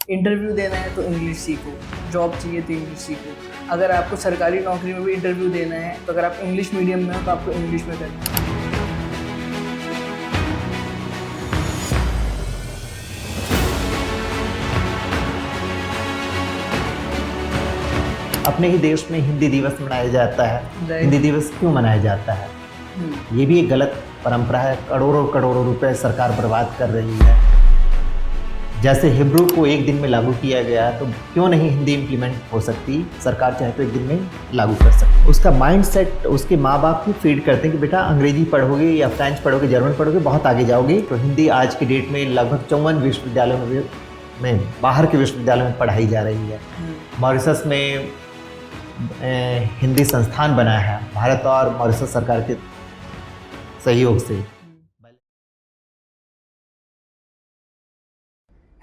Interview देना है तो इंग्लिश सीखो, जॉब चाहिए तो इंग्लिश सीखो। अगर आपको सरकारी नौकरी में भी इंटरव्यू देना है तो अगर आप इंग्लिश मीडियम में हो तो आपको इंग्लिश में करना है। अपने ही देश में हिंदी दिवस मनाया जाता है। हिंदी दिवस क्यों मनाया जाता है? ये भी एक गलत परंपरा है। करोड़ों करोड़ों रुपए सरकार बर्बाद कर रही है। जैसे हिब्रू को एक दिन में लागू किया गया तो क्यों नहीं हिंदी इम्प्लीमेंट हो सकती? सरकार चाहे तो एक दिन में लागू कर सकती। उसका माइंडसेट उसके माँ बाप भी फीड करते हैं कि बेटा अंग्रेजी पढ़ोगे या फ्रेंच पढ़ोगे, जर्मन पढ़ोगे, बहुत आगे जाओगे। तो हिंदी आज की डेट में लगभग 54 विश्वविद्यालयों में बाहर के विश्वविद्यालयों में पढ़ाई जा रही है। मॉरिशस में हिंदी संस्थान बना है भारत और मॉरिशस सरकार के सहयोग से।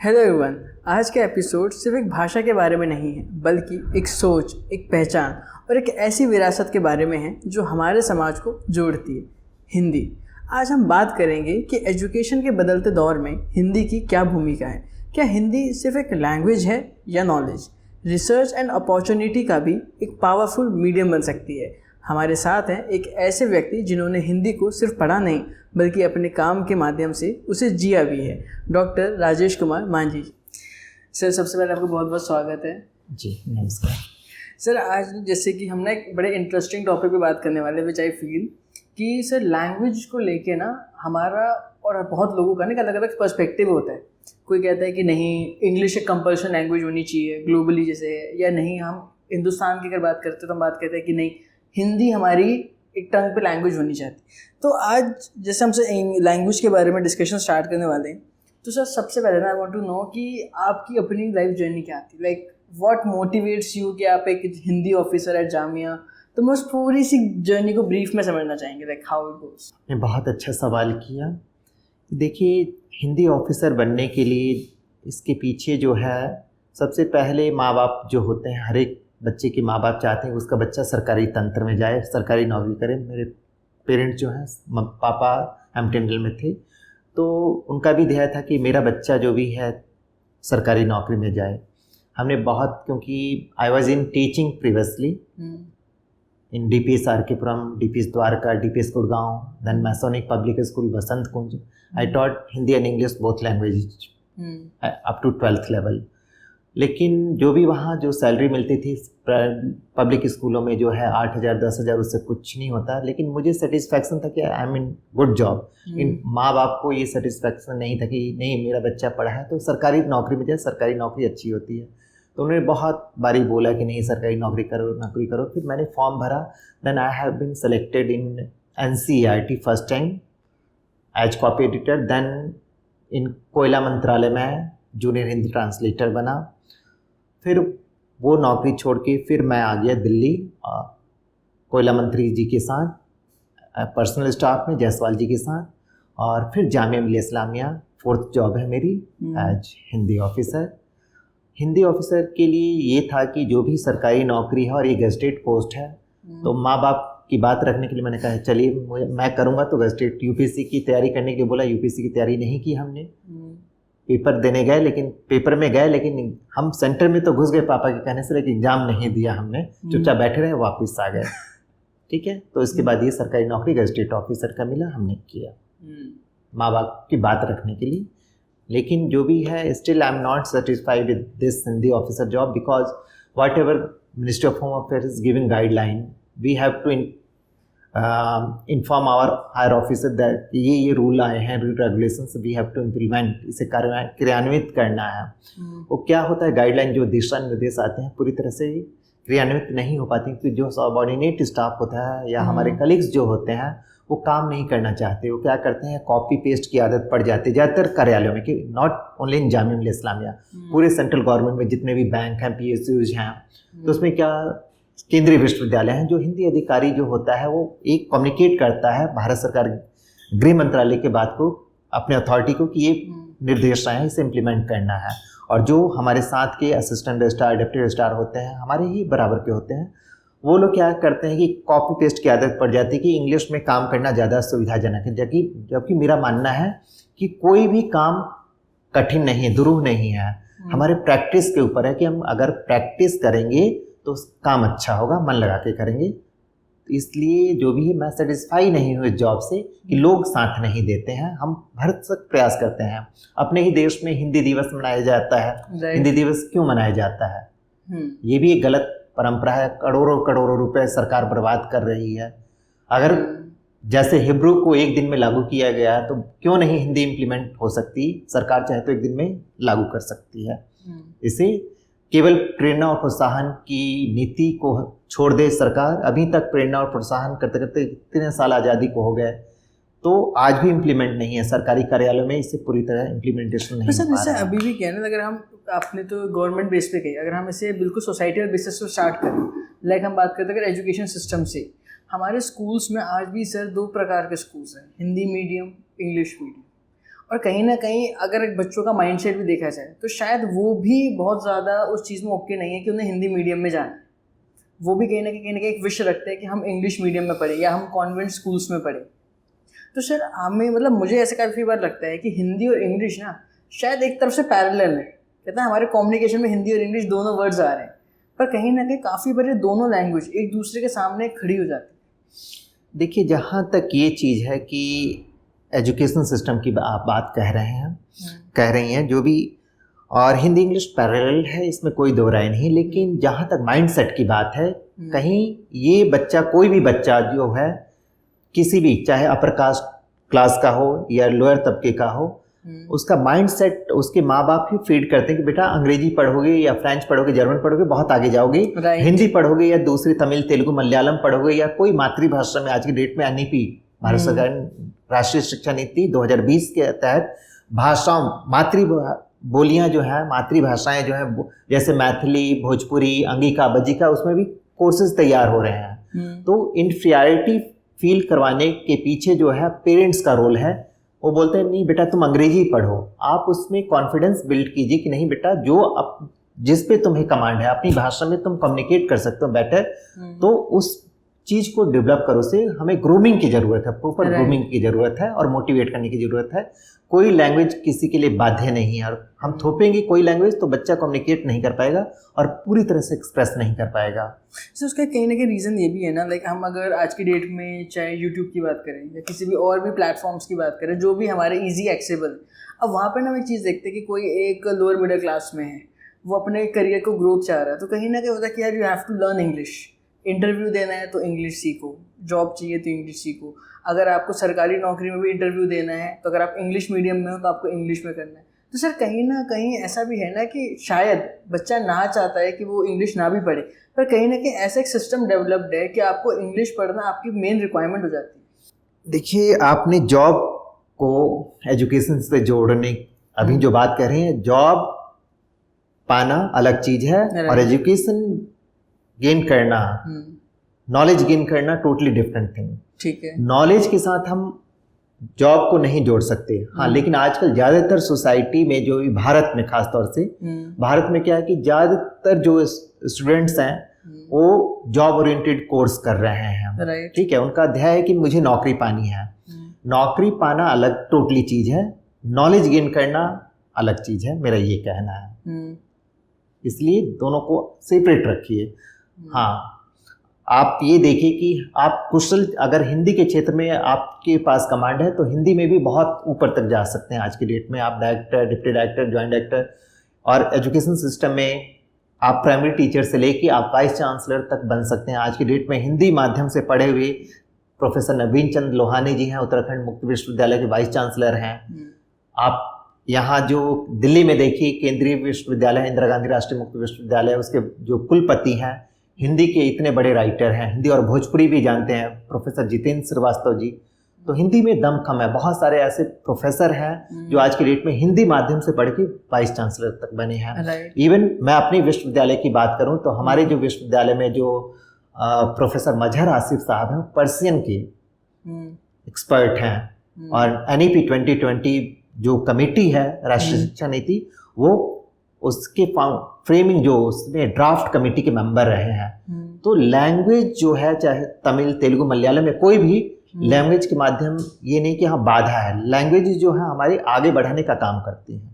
हेलो एवरीवन, आज का एपिसोड सिर्फ एक भाषा के बारे में नहीं है, बल्कि एक सोच, एक पहचान और एक ऐसी विरासत के बारे में है जो हमारे समाज को जोड़ती है, हिंदी। आज हम बात करेंगे कि एजुकेशन के बदलते दौर में हिंदी की क्या भूमिका है। क्या हिंदी सिर्फ एक लैंग्वेज है या नॉलेज, रिसर्च एंड अपॉर्चुनिटी का भी एक पावरफुल मीडियम बन सकती है? हमारे साथ हैं एक ऐसे व्यक्ति जिन्होंने हिंदी को सिर्फ पढ़ा नहीं बल्कि अपने काम के माध्यम से उसे जिया भी है, डॉक्टर राजेश कुमार मांझी। सर, सबसे पहले आपका बहुत बहुत स्वागत है। जी नमस्कार सर। आज जैसे कि हम ना एक बड़े इंटरेस्टिंग टॉपिक पे बात करने वाले, विच आई फील कि सर लैंग्वेज को लेके ना हमारा और बहुत लोगों का ना अलग अलग पर्सपेक्टिव होता है। कोई कहता है कि नहीं, इंग्लिश एक कंपल्सन लैंग्वेज होनी चाहिए ग्लोबली जैसे है, या नहीं हम हिंदुस्तान की अगर बात करते हैं तो हम बात कहते हैं कि नहीं, हिंदी हमारी एक टंग पे लैंग्वेज होनी चाहती। तो आज जैसे हमसे लैंग्वेज के बारे में डिस्कशन स्टार्ट करने वाले हैं, तो सर सबसे पहले ना आई वांट टू नो कि आपकी अपनी लाइफ जर्नी क्या थी। लाइक व्हाट मोटिवेट्स यू कि आप एक हिंदी ऑफिसर एट जामिया। तो मैं उस पूरी सी जर्नी को ब्रीफ में समझना चाहेंगे, लाइक हाउ इट गोस। ने बहुत अच्छा सवाल किया। देखिए, हिंदी ऑफिसर बनने के लिए इसके पीछे जो है, सबसे पहले माँ बाप जो होते हैं, हर एक बच्चे के माँ बाप चाहते हैं उसका बच्चा सरकारी तंत्र में जाए, सरकारी नौकरी करे। मेरे पेरेंट्स जो हैं, पापा एमटेंडल में थे, तो उनका भी ध्यान था कि मेरा बच्चा जो भी है सरकारी नौकरी में जाए। हमने बहुत, क्योंकि I was in teaching previously in DPS RKपुरम, DPS Dwarka, DPS Gurgaon, then Masonic public school Basant Kunj. I taught Hindi and English both language up to 12th level. लेकिन जो भी वहाँ जो सैलरी मिलती थी पब्लिक स्कूलों में जो है 8,000 10,000, उससे कुछ नहीं होता। लेकिन मुझे सेटिस्फैक्शन था कि I am in good job. इन माँ बाप को ये सेटिस्फैक्शन नहीं था कि नहीं, मेरा बच्चा पढ़ा है तो सरकारी नौकरी में जाए, सरकारी नौकरी अच्छी होती है। तो उन्होंने बहुत बारी बोला कि नहीं, सरकारी नौकरी करो। फिर मैंने फॉर्म भरा। Then I have been selected in NCERT first time as copy editor. Then in कोयला मंत्रालय में जूनियर हिंदी ट्रांसलेटर बना। फिर वो नौकरी छोड़ के फिर मैं आ गया दिल्ली कोयला मंत्री जी के साथ, पर्सनल स्टाफ में जायसवाल जी के साथ। और फिर जामिया मिलिया इस्लामिया 4th जॉब है मेरी as Hindi officer. Hindi officer के लिए ये था कि जो भी सरकारी नौकरी है और ये गेस्टेड पोस्ट है, तो माँ बाप की बात रखने के लिए मैंने कहा चलिए मैं करूँगा। तो गेस्टेड UPSC की तैयारी करने के लिए बोला। UPSC की तैयारी नहीं की हमने। पेपर देने गए, लेकिन पेपर में गए, लेकिन हम सेंटर में तो घुस गए पापा के कहने से, लेकिन एग्जाम नहीं दिया हमने। चुपचाप बैठे रहे, वापस आ गए। ठीक है, तो इसके बाद ये सरकारी नौकरी गेस्टेड ऑफिसर का मिला, हमने किया माँ बाप की बात रखने के लिए। लेकिन जो भी है, still I am not satisfied with this Hindi officer job, because whatever ministry of home affair is giving guideline, we have to inform our higher officer that ये रूल आए हैं, rule regulations, we have to implement, इसे क्रियान्वित करना है। वो क्या होता है, गाइडलाइन जो दिशा निर्देश आते हैं पूरी तरह से क्रियान्वित नहीं हो पाती, क्योंकि जो सबऑर्डिनेट स्टाफ होता है या हमारे कलीग्स जो होते हैं वो काम नहीं करना चाहते। वो क्या करते हैं, कॉपी पेस्ट की आदत पड़ जाती है ज़्यादातर कार्यालयों में, कि not only in Jamia Millia Islamia, पूरे सेंट्रल गवर्नमेंट में जितने भी बैंक हैं, PSUs हैं, तो उसमें क्या केंद्रीय विश्वविद्यालय हैं, जो हिंदी अधिकारी जो होता है वो एक कम्युनिकेट करता है भारत सरकार गृह मंत्रालय के बात को, अपने अथॉरिटी को, कि ये निर्देश आए हैं, इसे इम्प्लीमेंट करना है। और जो हमारे साथ के असिस्टेंट रजिस्ट्रार, डिप्टी रजिस्ट्रार होते हैं, हमारे ही बराबर के होते हैं, वो लोग क्या करते हैं कि कॉपी पेस्ट की आदत पड़ जाती है कि इंग्लिश में काम करना ज़्यादा सुविधाजनक है। जबकि मेरा मानना है कि कोई भी काम कठिन नहीं है, दुरूह नहीं है। हमारे प्रैक्टिस के ऊपर है कि हम अगर प्रैक्टिस करेंगे तो काम अच्छा होगा, मन लगा के करेंगे। तो इसलिए जो भी है, मैं सेटिस्फाई नहीं हूँ इस जॉब से कि लोग साथ नहीं देते हैं। हम भरसक प्रयास करते हैं। अपने ही देश में हिंदी दिवस मनाया जाता है। हिंदी दिवस क्यों मनाया जाता है? ये भी एक गलत परंपरा है। करोड़ों करोड़ों रुपए सरकार बर्बाद कर रही है। अगर जैसे हिब्रू को एक दिन में लागू किया गया है तो क्यों नहीं हिंदी इम्प्लीमेंट हो सकती? सरकार चाहे तो एक दिन में लागू कर सकती है। इसे केवल प्रेरणा और प्रोत्साहन की नीति को छोड़ दे सरकार। अभी तक प्रेरणा और प्रोत्साहन करते करते इतने साल आज़ादी को हो गए, तो आज भी इम्प्लीमेंट नहीं है सरकारी कार्यालयों में। इसे पूरी तरह इम्प्लीमेंटेशन नहीं हो पा रहा है। अभी भी क्या है ना, अगर हम, आपने तो गवर्नमेंट बेस पे कही, अगर हम इसे बिल्कुल सोसाइटल बेसिस पे स्टार्ट करें, लाइक हम बात करते हैं अगर एजुकेशन सिस्टम से, हमारे स्कूल्स में आज भी सर 2 प्रकार के स्कूल्स हैं, हिंदी मीडियम, इंग्लिश मीडियम। और कहीं ना कहीं अगर एक बच्चों का माइंडसेट भी देखा जाए तो शायद वो भी बहुत ज़्यादा उस चीज़ में ओके नहीं है कि उन्हें हिंदी मीडियम में जाना है। वो भी कहीं ना कहीं एक विश रखते हैं कि हम इंग्लिश मीडियम में पढ़ें या हम कॉन्वेंट स्कूल्स में पढ़ें। तो सर हमें, मतलब मुझे ऐसे काफ़ी बार लगता है कि हिंदी और इंग्लिश ना शायद एक तरफ से पैरेलल है। कहते हैं हमारे कम्युनिकेशन में हिंदी और इंग्लिश दोनों वर्ड्स आ रहे हैं, पर कहीं ना कहीं काफ़ी बार दोनों लैंग्वेज एक दूसरे के सामने खड़ी हो जाती है। देखिए, जहाँ तक ये चीज़ है कि एजुकेशन सिस्टम की आप बात कह रही हैं जो भी, और हिंदी इंग्लिश पैरेलल है, इसमें कोई दो राय नहीं। लेकिन जहाँ तक माइंडसेट की बात है, कहीं ये बच्चा, कोई भी बच्चा जो है, किसी भी, चाहे अपर कास्ट क्लास का हो या लोअर तबके का हो, उसका माइंडसेट उसके माँ बाप ही फीड करते हैं कि बेटा अंग्रेजी पढ़ोगे या फ्रेंच पढ़ोगे, जर्मन पढ़ोगे, बहुत आगे जाओगे। हिंदी पढ़ोगे या दूसरी तमिल, तेलुगु, मलयालम पढ़ोगे या कोई मातृभाषा में, आज की डेट में एनईपी, भारत सरकार राष्ट्रीय शिक्षा नीति 2020 के तहत भाषाओं, बोलियां जो है, मातृभाषाएं जो है, जैसे मैथिली, भोजपुरी, अंगिका, बज्जिका, उसमें भी कोर्सेज तैयार हो रहे हैं। तो इन्फीरियरिटी फील करवाने के पीछे जो है पेरेंट्स का रोल है। वो बोलते हैं नहीं बेटा तुम अंग्रेजी पढ़ो, आप उसमें कॉन्फिडेंस बिल्ड कीजिए कि नहीं बेटा, जो जिस पे तुम्हें कमांड है, अपनी भाषा में तुम कम्युनिकेट कर सकते हो बेटर, तो उस चीज़ को डेवलप करो। से हमें ग्रूमिंग की ज़रूरत है, प्रॉपर ग्रूमिंग की ज़रूरत है और मोटिवेट करने की ज़रूरत है। कोई लैंग्वेज किसी के लिए बाध्य नहीं है, और हम थोपेंगे कोई लैंग्वेज तो बच्चा कम्युनिकेट नहीं कर पाएगा और पूरी तरह से एक्सप्रेस नहीं कर पाएगा। सो उसका कहीं ना कहीं रीज़न ये भी है ना, लाइक हम अगर आज की डेट में चाहे यूट्यूब की बात करें या किसी भी और भी प्लेटफॉर्म्स की बात करें जो भी हमारे ईजी एक्सेसिबल, अब वहाँ पर ना हम एक चीज़ देखते हैं कि कोई एक लोअर मिडिल क्लास में है, वो अपने करियर को ग्रोथ चाह रहा है, तो कहीं ना कहीं होता है कि यार you have to learn English. Interview देना है तो इंग्लिश सीखो, जॉब चाहिए तो इंग्लिश सीखो, अगर आपको सरकारी नौकरी में भी इंटरव्यू देना है तो अगर आप इंग्लिश मीडियम में हो तो आपको इंग्लिश में करना है। तो सर कहीं ना कहीं ऐसा भी है ना कि शायद बच्चा ना चाहता है कि वो इंग्लिश ना भी पढ़े, पर कहीं ना कहीं ऐसा एक सिस्टम डेवलप्ड है कि आपको इंग्लिश पढ़ना आपकी मेन रिक्वायरमेंट हो जाती है। देखिए, आपने जॉब को एजुकेशन से जोड़ने, अभी जो बात कर रहे हैं, जॉब पाना अलग चीज़ है और एजुकेशन गेन करना, नॉलेज गेन करना टोटली डिफरेंट थिंग। ठीक है, नॉलेज के साथ हम जॉब को नहीं जोड़ सकते। हाँ, लेकिन आजकल ज़्यादातर सोसाइटी में, जो भारत में खास तौर से, भारत में क्या है कि ज़्यादातर जो स्टूडेंट्स हैं वो जॉब ओरिएंटेड कोर्स कर रहे हैं। ठीक है, उनका ध्येय है कि मुझे नौकरी पानी है। नौकरी पाना अलग टोटली चीज़ है, नॉलेज गेन करना अलग चीज़ है, मेरा ये कहना है। इसलिए दोनों को सेपरेट रखिए। हाँ, आप ये देखिए कि आप कुशल, अगर हिंदी के क्षेत्र में आपके पास कमांड है तो हिंदी में भी बहुत ऊपर तक जा सकते हैं। आज की डेट में आप director, deputy director, joint director, और एजुकेशन सिस्टम में आप प्राइमरी टीचर से लेके आप वाइस चांसलर तक बन सकते हैं। आज की डेट में हिंदी माध्यम से पढ़े हुए प्रोफेसर नवीन चंद लोहानी जी हैं, उत्तराखंड मुक्त विश्वविद्यालय के वाइस चांसलर हैं। आप यहाँ जो दिल्ली में देखिए, केंद्रीय विश्वविद्यालय इंदिरा गांधी राष्ट्रीय मुक्त विश्वविद्यालय, उसके जो कुलपति हैं, हिंदी के इतने बड़े राइटर हैं, हिंदी और भोजपुरी भी जानते हैं, प्रोफेसर जितेंद्र श्रीवास्तव जी। तो हिंदी में दम कम है। बहुत सारे ऐसे प्रोफेसर हैं जो आज की डेट में हिंदी माध्यम से पढ़ के वाइस चांसलर तक बने हैं। इवन मैं अपने विश्वविद्यालय की बात करूं तो हमारे जो विश्वविद्यालय में जो प्रोफेसर मजहर आसिफ साहब हैं, पर्सियन के एक्सपर्ट हैं, और NEP 2020 जो कमेटी है राष्ट्रीय शिक्षा नीति, वो उसके फ्रेमिंग, जो उसमें ड्राफ्ट कमेटी के मेंबर रहे हैं। तो लैंग्वेज जो है, चाहे तमिल, तेलुगु, मलयालम में कोई भी लैंग्वेज के माध्यम, ये नहीं कि हाँ बाधा है, लैंग्वेज जो है हमारे आगे बढ़ाने का काम करती है।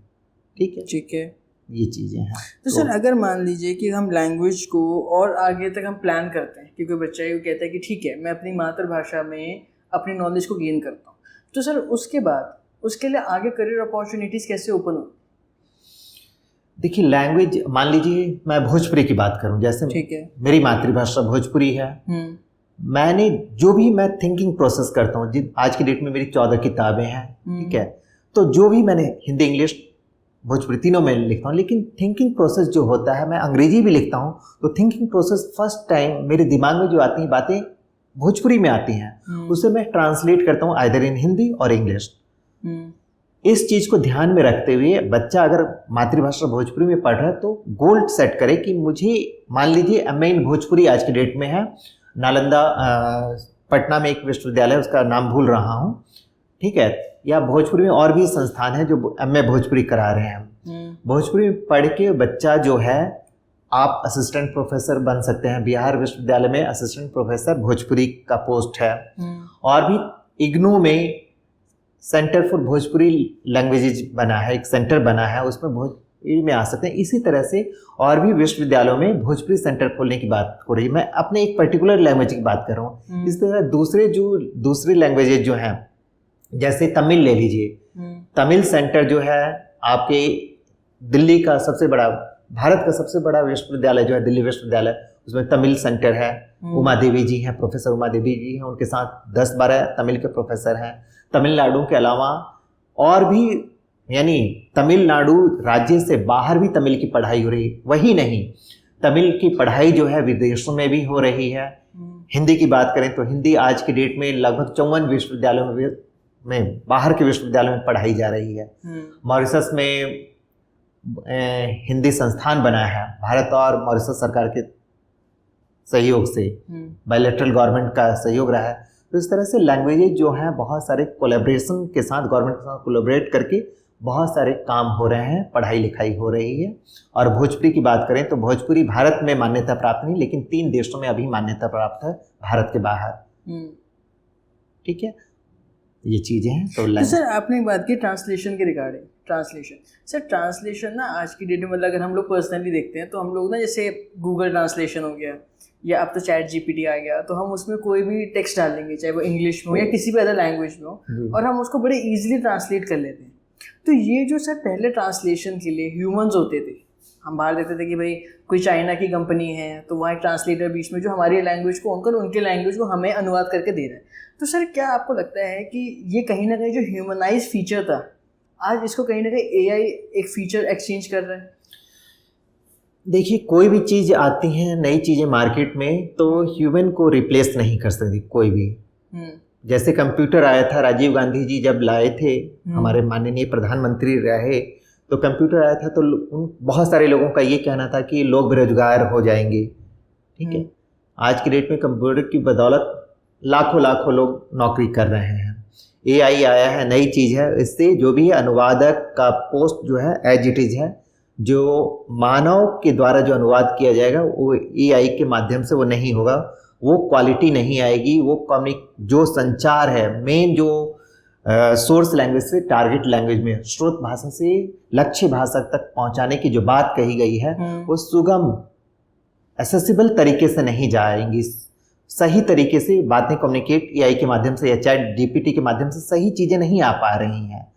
ठीक है, ठीक है। ये चीज़ें हैं। तो सर अगर मान लीजिए कि हम लैंग्वेज को और आगे तक हम प्लान करते हैं कि कोई बच्चा ये कहता है कि ठीक है मैं अपनी मातृभाषा में अपनी नॉलेज को गेन करता हूँ, तो सर उसके बाद उसके लिए आगे करियर अपॉर्चुनिटीज़ कैसे ओपन हो? देखिए लैंग्वेज, मान लीजिए मैं भोजपुरी की बात करूं, जैसे ठीक है, मेरी मातृभाषा भोजपुरी है, मैंने जो भी मैं थिंकिंग प्रोसेस करता हूँ, आज की डेट में मेरी 14 किताबें हैं, ठीक है, तो जो भी मैंने हिंदी, इंग्लिश, भोजपुरी तीनों में लिखता हूँ, लेकिन थिंकिंग प्रोसेस जो होता है, मैं अंग्रेजी भी लिखता हूँ, तो थिंकिंग प्रोसेस फर्स्ट टाइम मेरे दिमाग में जो आती हैं बातें भोजपुरी में आती हैं, उसे मैं ट्रांसलेट करता हूँ आइदर इन हिंदी और इंग्लिश। इस चीज़ को ध्यान में रखते हुए बच्चा अगर मातृभाषा भोजपुरी में पढ़ रहा है तो गोल सेट करे कि मुझे, मान लीजिए एमए इन भोजपुरी आज की डेट में है, नालंदा पटना में एक विश्वविद्यालय, उसका नाम भूल रहा हूँ, ठीक है, या भोजपुरी में और भी संस्थान है जो एमए भोजपुरी करा रहे हैं। भोजपुरी में पढ़ के बच्चा जो है, आप असिस्टेंट प्रोफेसर बन सकते हैं। बिहार विश्वविद्यालय में असिस्टेंट प्रोफेसर भोजपुरी का पोस्ट है, और भी इग्नू में सेंटर फॉर भोजपुरी लैंग्वेजेज बना है, एक सेंटर बना है, उसमें भोजपुरी में आ सकते हैं। इसी तरह से और भी विश्वविद्यालयों में भोजपुरी सेंटर खोलने की बात हो रही है। मैं अपने एक पर्टिकुलर लैंग्वेज की बात कर रहा हूँ। इस तरह दूसरी लैंग्वेजेज जो हैं, जैसे तमिल ले लीजिए, तमिल सेंटर जो है आपके दिल्ली का सबसे बड़ा, भारत का सबसे बड़ा विश्वविद्यालय जो है दिल्ली विश्वविद्यालय, उसमें तमिल सेंटर है। उमा देवी जी हैं, प्रोफेसर उमा देवी जी हैं, उनके साथ 10-12 तमिल के प्रोफेसर हैं। तमिलनाडु के अलावा और भी, यानी तमिलनाडु राज्य से बाहर भी तमिल की पढ़ाई हो रही है। वही नहीं, तमिल की पढ़ाई जो है विदेशों में भी हो रही है। हिंदी की बात करें तो हिंदी आज की डेट में लगभग 54 विश्वविद्यालयों में बाहर के विश्वविद्यालयों में पढ़ाई जा रही है। मॉरिशस में हिंदी संस्थान बना है, भारत और मॉरिशस सरकार के सहयोग से, बायलैटरल गवर्नमेंट का सहयोग रहा है। तो इस तरह से लैंग्वेजेज जो हैं बहुत सारे कोलैबोरेशन के साथ, गवर्नमेंट के साथ कोलैबोरेट करके बहुत सारे काम हो रहे हैं, पढ़ाई लिखाई हो रही है। और भोजपुरी की बात करें तो भोजपुरी भारत में मान्यता प्राप्त नहीं, लेकिन 3 देशों में अभी मान्यता प्राप्त है भारत के बाहर। ठीक है, ये चीज़ें हैं। तो सर आपने एक बात की ट्रांसलेशन के रिगार्डिंग, ट्रांसलेशन ना आज की डेट में, मतलब अगर हम लोग पर्सनली देखते हैं तो हम लोग ना, जैसे गूगल ट्रांसलेशन हो गया या अब तो चैट जीपीटी आ गया, तो हम उसमें कोई भी टेक्स्ट डालेंगे, चाहे वो इंग्लिश में हो या किसी भी अदर लैंग्वेज में हो, और हम उसको बड़े इजीली ट्रांसलेट कर लेते हैं। तो ये जो सर पहले ट्रांसलेशन के लिए ह्यूमंस होते थे, हम बाहर देखते थे कि भाई कोई चाइना की कंपनी है तो वहाँ एक ट्रांसलेटर बीच में जो हमारी लैंग्वेज को उनकर उनके लैंग्वेज को हमें अनुवाद करके दे रहा है। तो सर क्या आपको लगता है कि ये कहीं ना कहीं जो ह्यूमनाइज फीचर था, आज इसको कहीं ना कहीं एआई एक फीचर एक्सचेंज कर रहा है? देखिए, कोई भी चीज़ आती है, नई चीज़ें मार्केट में, तो ह्यूमन को रिप्लेस नहीं कर सकती कोई भी। जैसे कंप्यूटर आया था, राजीव गांधी जी जब लाए थे, हमारे माननीय प्रधानमंत्री रहे, तो कंप्यूटर आया था तो बहुत सारे लोगों का ये कहना था कि लोग बेरोजगार हो जाएंगे। ठीक है, आज की डेट में कंप्यूटर की बदौलत लाखों लोग नौकरी कर रहे हैं। एआई आया है, नई चीज़ है, इससे जो भी अनुवादक का पोस्ट जो है एज इट इज़ है, जो मानव के द्वारा जो अनुवाद किया जाएगा वो एआई के माध्यम से वो नहीं होगा, वो क्वालिटी नहीं आएगी, वो जो संचार है, मेन जो सोर्स लैंग्वेज से टारगेट लैंग्वेज में, स्रोत भाषा से लक्ष्य भाषा तक पहुंचाने की जो बात कही गई है, वो सुगम एक्सेसिबल तरीके से नहीं जाएंगी। सही तरीके से बातें कम्युनिकेट एआई के माध्यम से या चैट जीपीटी के माध्यम से सही चीज़ें नहीं आ पा रही हैं।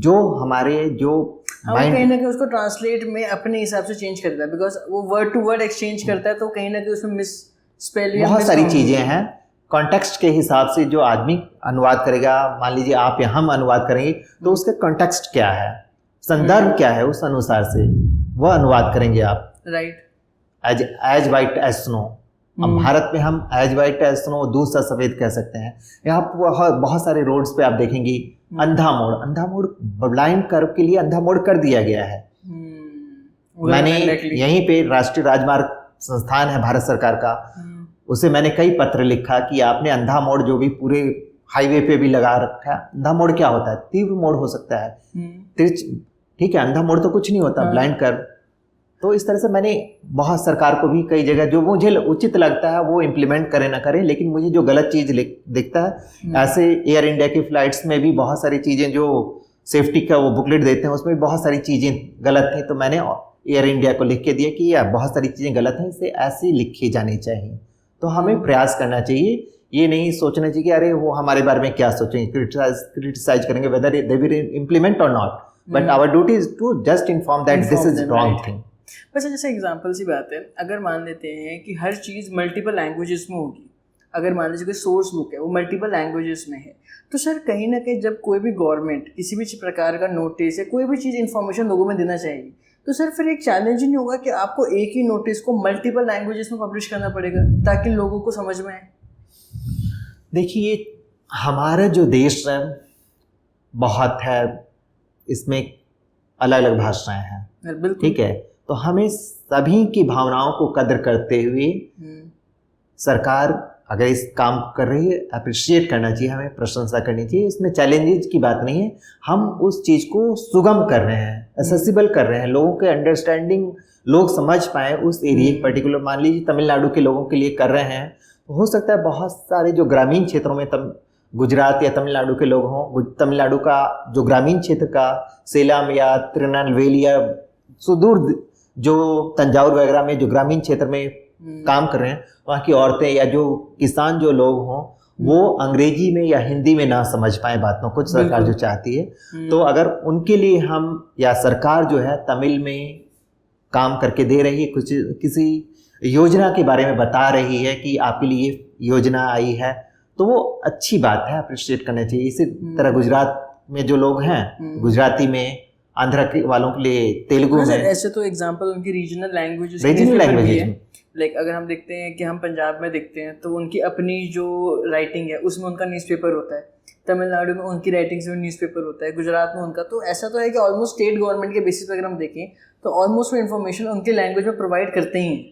जो हमारे जो कहीं ना कहीं उसको ट्रांसलेट में अपने हिसाब से चेंज करता है, बिकॉज वो वर्ड टू वर्ड एक्सचेंज करता है, तो कहीं ना कहीं उसमें मिस स्पेलिंग, बहुत सारी चीज़ें हैं। कॉन्टेक्स्ट के हिसाब से जो आदमी अनुवाद करेगा, मान लीजिए आप या हम अनुवाद करेंगे, तो उसका कॉन्टेक्स्ट क्या है, संदर्भ क्या है, उस अनुसार से वह अनुवाद करेंगे आप। Right, as white as snow. अब भारत में हम एज वाइट एज स्नो, दूध सा सफ़ेद कह सकते हैं। यहाँ बहुत सारे रोड्स पे आप देखेंगी अंधा मोड़ ब्लाइंड कर्व के लिए अंधा मोड़ कर दिया गया है। मैंने यहीं पे राष्ट्रीय राजमार्ग संस्थान है भारत सरकार का, उसे मैंने कई पत्र लिखा कि आपने अंधा मोड़ जो भी पूरे हाईवे पे भी लगा रखा है। अंधा मोड़ क्या होता है? तीव्र मोड़ हो सकता है, तिरछ, ठीक है, अंधा मोड़ तो कुछ नहीं होता, ब्लाइंड कर्व। तो इस तरह से मैंने बहुत सरकार को भी कई जगह जो मुझे उचित लगता है वो इम्प्लीमेंट करे ना करे, लेकिन मुझे जो गलत चीज़ दिखता है, ऐसे एयर इंडिया की फ़्लाइट्स में भी बहुत सारी चीज़ें जो सेफ्टी का वो बुकलेट देते हैं, उसमें बहुत सारी चीज़ें गलत थी, तो मैंने एयर इंडिया को लिख के दिया कि यार बहुत सारी चीज़ें गलत हैं, इसे ऐसे लिखी जानी चाहिए। तो हमें प्रयास करना चाहिए, ये नहीं सोचना चाहिए कि अरे वो हमारे बारे में क्या सोचेंगे, क्रिटिसाइज करेंगे वेदर दे विल इम्प्लीमेंट और not, but our duty is to just inform that this is wrong thing. वैसे जैसे एग्जाम्पल सी बात है, अगर मान लेते हैं कि हर चीज़ मल्टीपल लैंग्वेजेस में होगी, अगर मान लीजिए कोई सोर्स बुक है वो मल्टीपल लैंग्वेजेस में है, तो सर कहीं ना कहीं जब कोई भी गवर्नमेंट किसी भी प्रकार का नोटिस या कोई भी चीज़ इन्फॉर्मेशन लोगों में देना चाहेगी, तो सर फिर एक चैलेंज नहीं होगा कि आपको एक ही नोटिस को मल्टीपल लैंग्वेजेस में पब्लिश करना पड़ेगा ताकि लोगों को समझ में आए? देखिए, हमारा जो देश है बहुत है, इसमें अलग अलग भाषाएं हैं, ठीक है, तो हमें सभी की भावनाओं को कदर करते हुए सरकार अगर इस काम को कर रही है अप्रिशिएट करना चाहिए, हमें प्रशंसा करनी चाहिए, इसमें चैलेंजेस की बात नहीं है। हम उस चीज़ को सुगम कर रहे हैं, एक्सेसिबल कर रहे हैं, लोगों के अंडरस्टैंडिंग लोग समझ पाए उस एरिया पर्टिकुलर, मान लीजिए तमिलनाडु के लोगों के लिए कर रहे हैं, तो हो सकता है बहुत सारे जो ग्रामीण क्षेत्रों में गुजरात या तमिलनाडु के लोग हों, तमिलनाडु का जो ग्रामीण क्षेत्र का सेलम या तिरुनेलवेली या सुदूर जो तंजावुर वगैरह में जो ग्रामीण क्षेत्र में काम कर रहे हैं, वहाँ की औरतें या जो किसान जो लोग हों वो अंग्रेजी में या हिंदी में ना समझ पाए बातों को सरकार जो चाहती है, तो अगर उनके लिए हम या सरकार जो है तमिल में काम करके दे रही है, कुछ किसी योजना के बारे में बता रही है कि आपके लिए योजना आई है, तो वो अच्छी बात है, अप्रिशिएट करना चाहिए। इसी तरह गुजरात में जो लोग हैं गुजराती में, आंध्रा के वालों के लिए तेलुगु में, ऐसे तो एग्जांपल उनकी रीजनल लैंग्वेजेस में लाइक अगर हम देखते हैं कि हम पंजाब में देखते हैं तो उनकी अपनी जो राइटिंग है उसमें उनका न्यूज़पेपर होता है, तमिलनाडु में उनकी राइटिंग से न्यूज़पेपर होता है, गुजरात में उनका, तो ऐसा तो है कि ऑलमोस्ट स्टेट गवर्नमेंट के बेसिस पर अगर हम देखें तो ऑलमोस्ट वो इन्फॉर्मेशन उनके लैंग्वेज में प्रोवाइड करते ही हैं।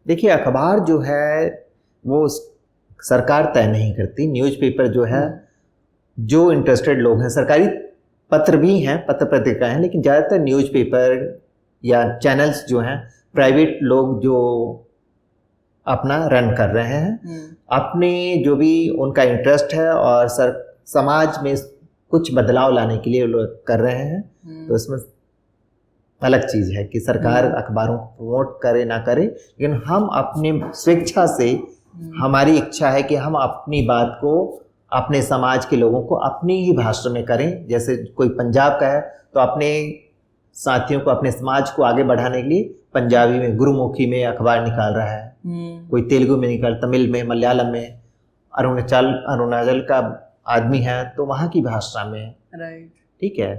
देखिए, अखबार जो है वो सरकार तय नहीं करती, न्यूज़पेपर जो है जो इंटरेस्टेड लोग हैं, सरकारी पत्र भी हैं, पत्र पत्रिका हैं, लेकिन ज़्यादातर न्यूज़पेपर या चैनल्स जो हैं प्राइवेट लोग जो अपना रन कर रहे हैं, अपने जो भी उनका इंटरेस्ट है और समाज में कुछ बदलाव लाने के लिए लोग कर रहे हैं, तो इसमें अलग चीज़ है कि सरकार अखबारों को प्रमोट करे ना करे, लेकिन हम अपनी स्वेच्छा से, हमारी इच्छा है कि हम अपनी बात को अपने समाज के लोगों को अपनी ही भाषा में करें। जैसे कोई पंजाब का है तो अपने साथियों को, अपने समाज को आगे बढ़ाने के लिए पंजाबी में, गुरुमुखी में अखबार निकाल रहा है, कोई तेलुगु में निकाल, तमिल में, मलयालम में, अरुणाचल का आदमी है तो वहाँ की भाषा में, राइट, ठीक है।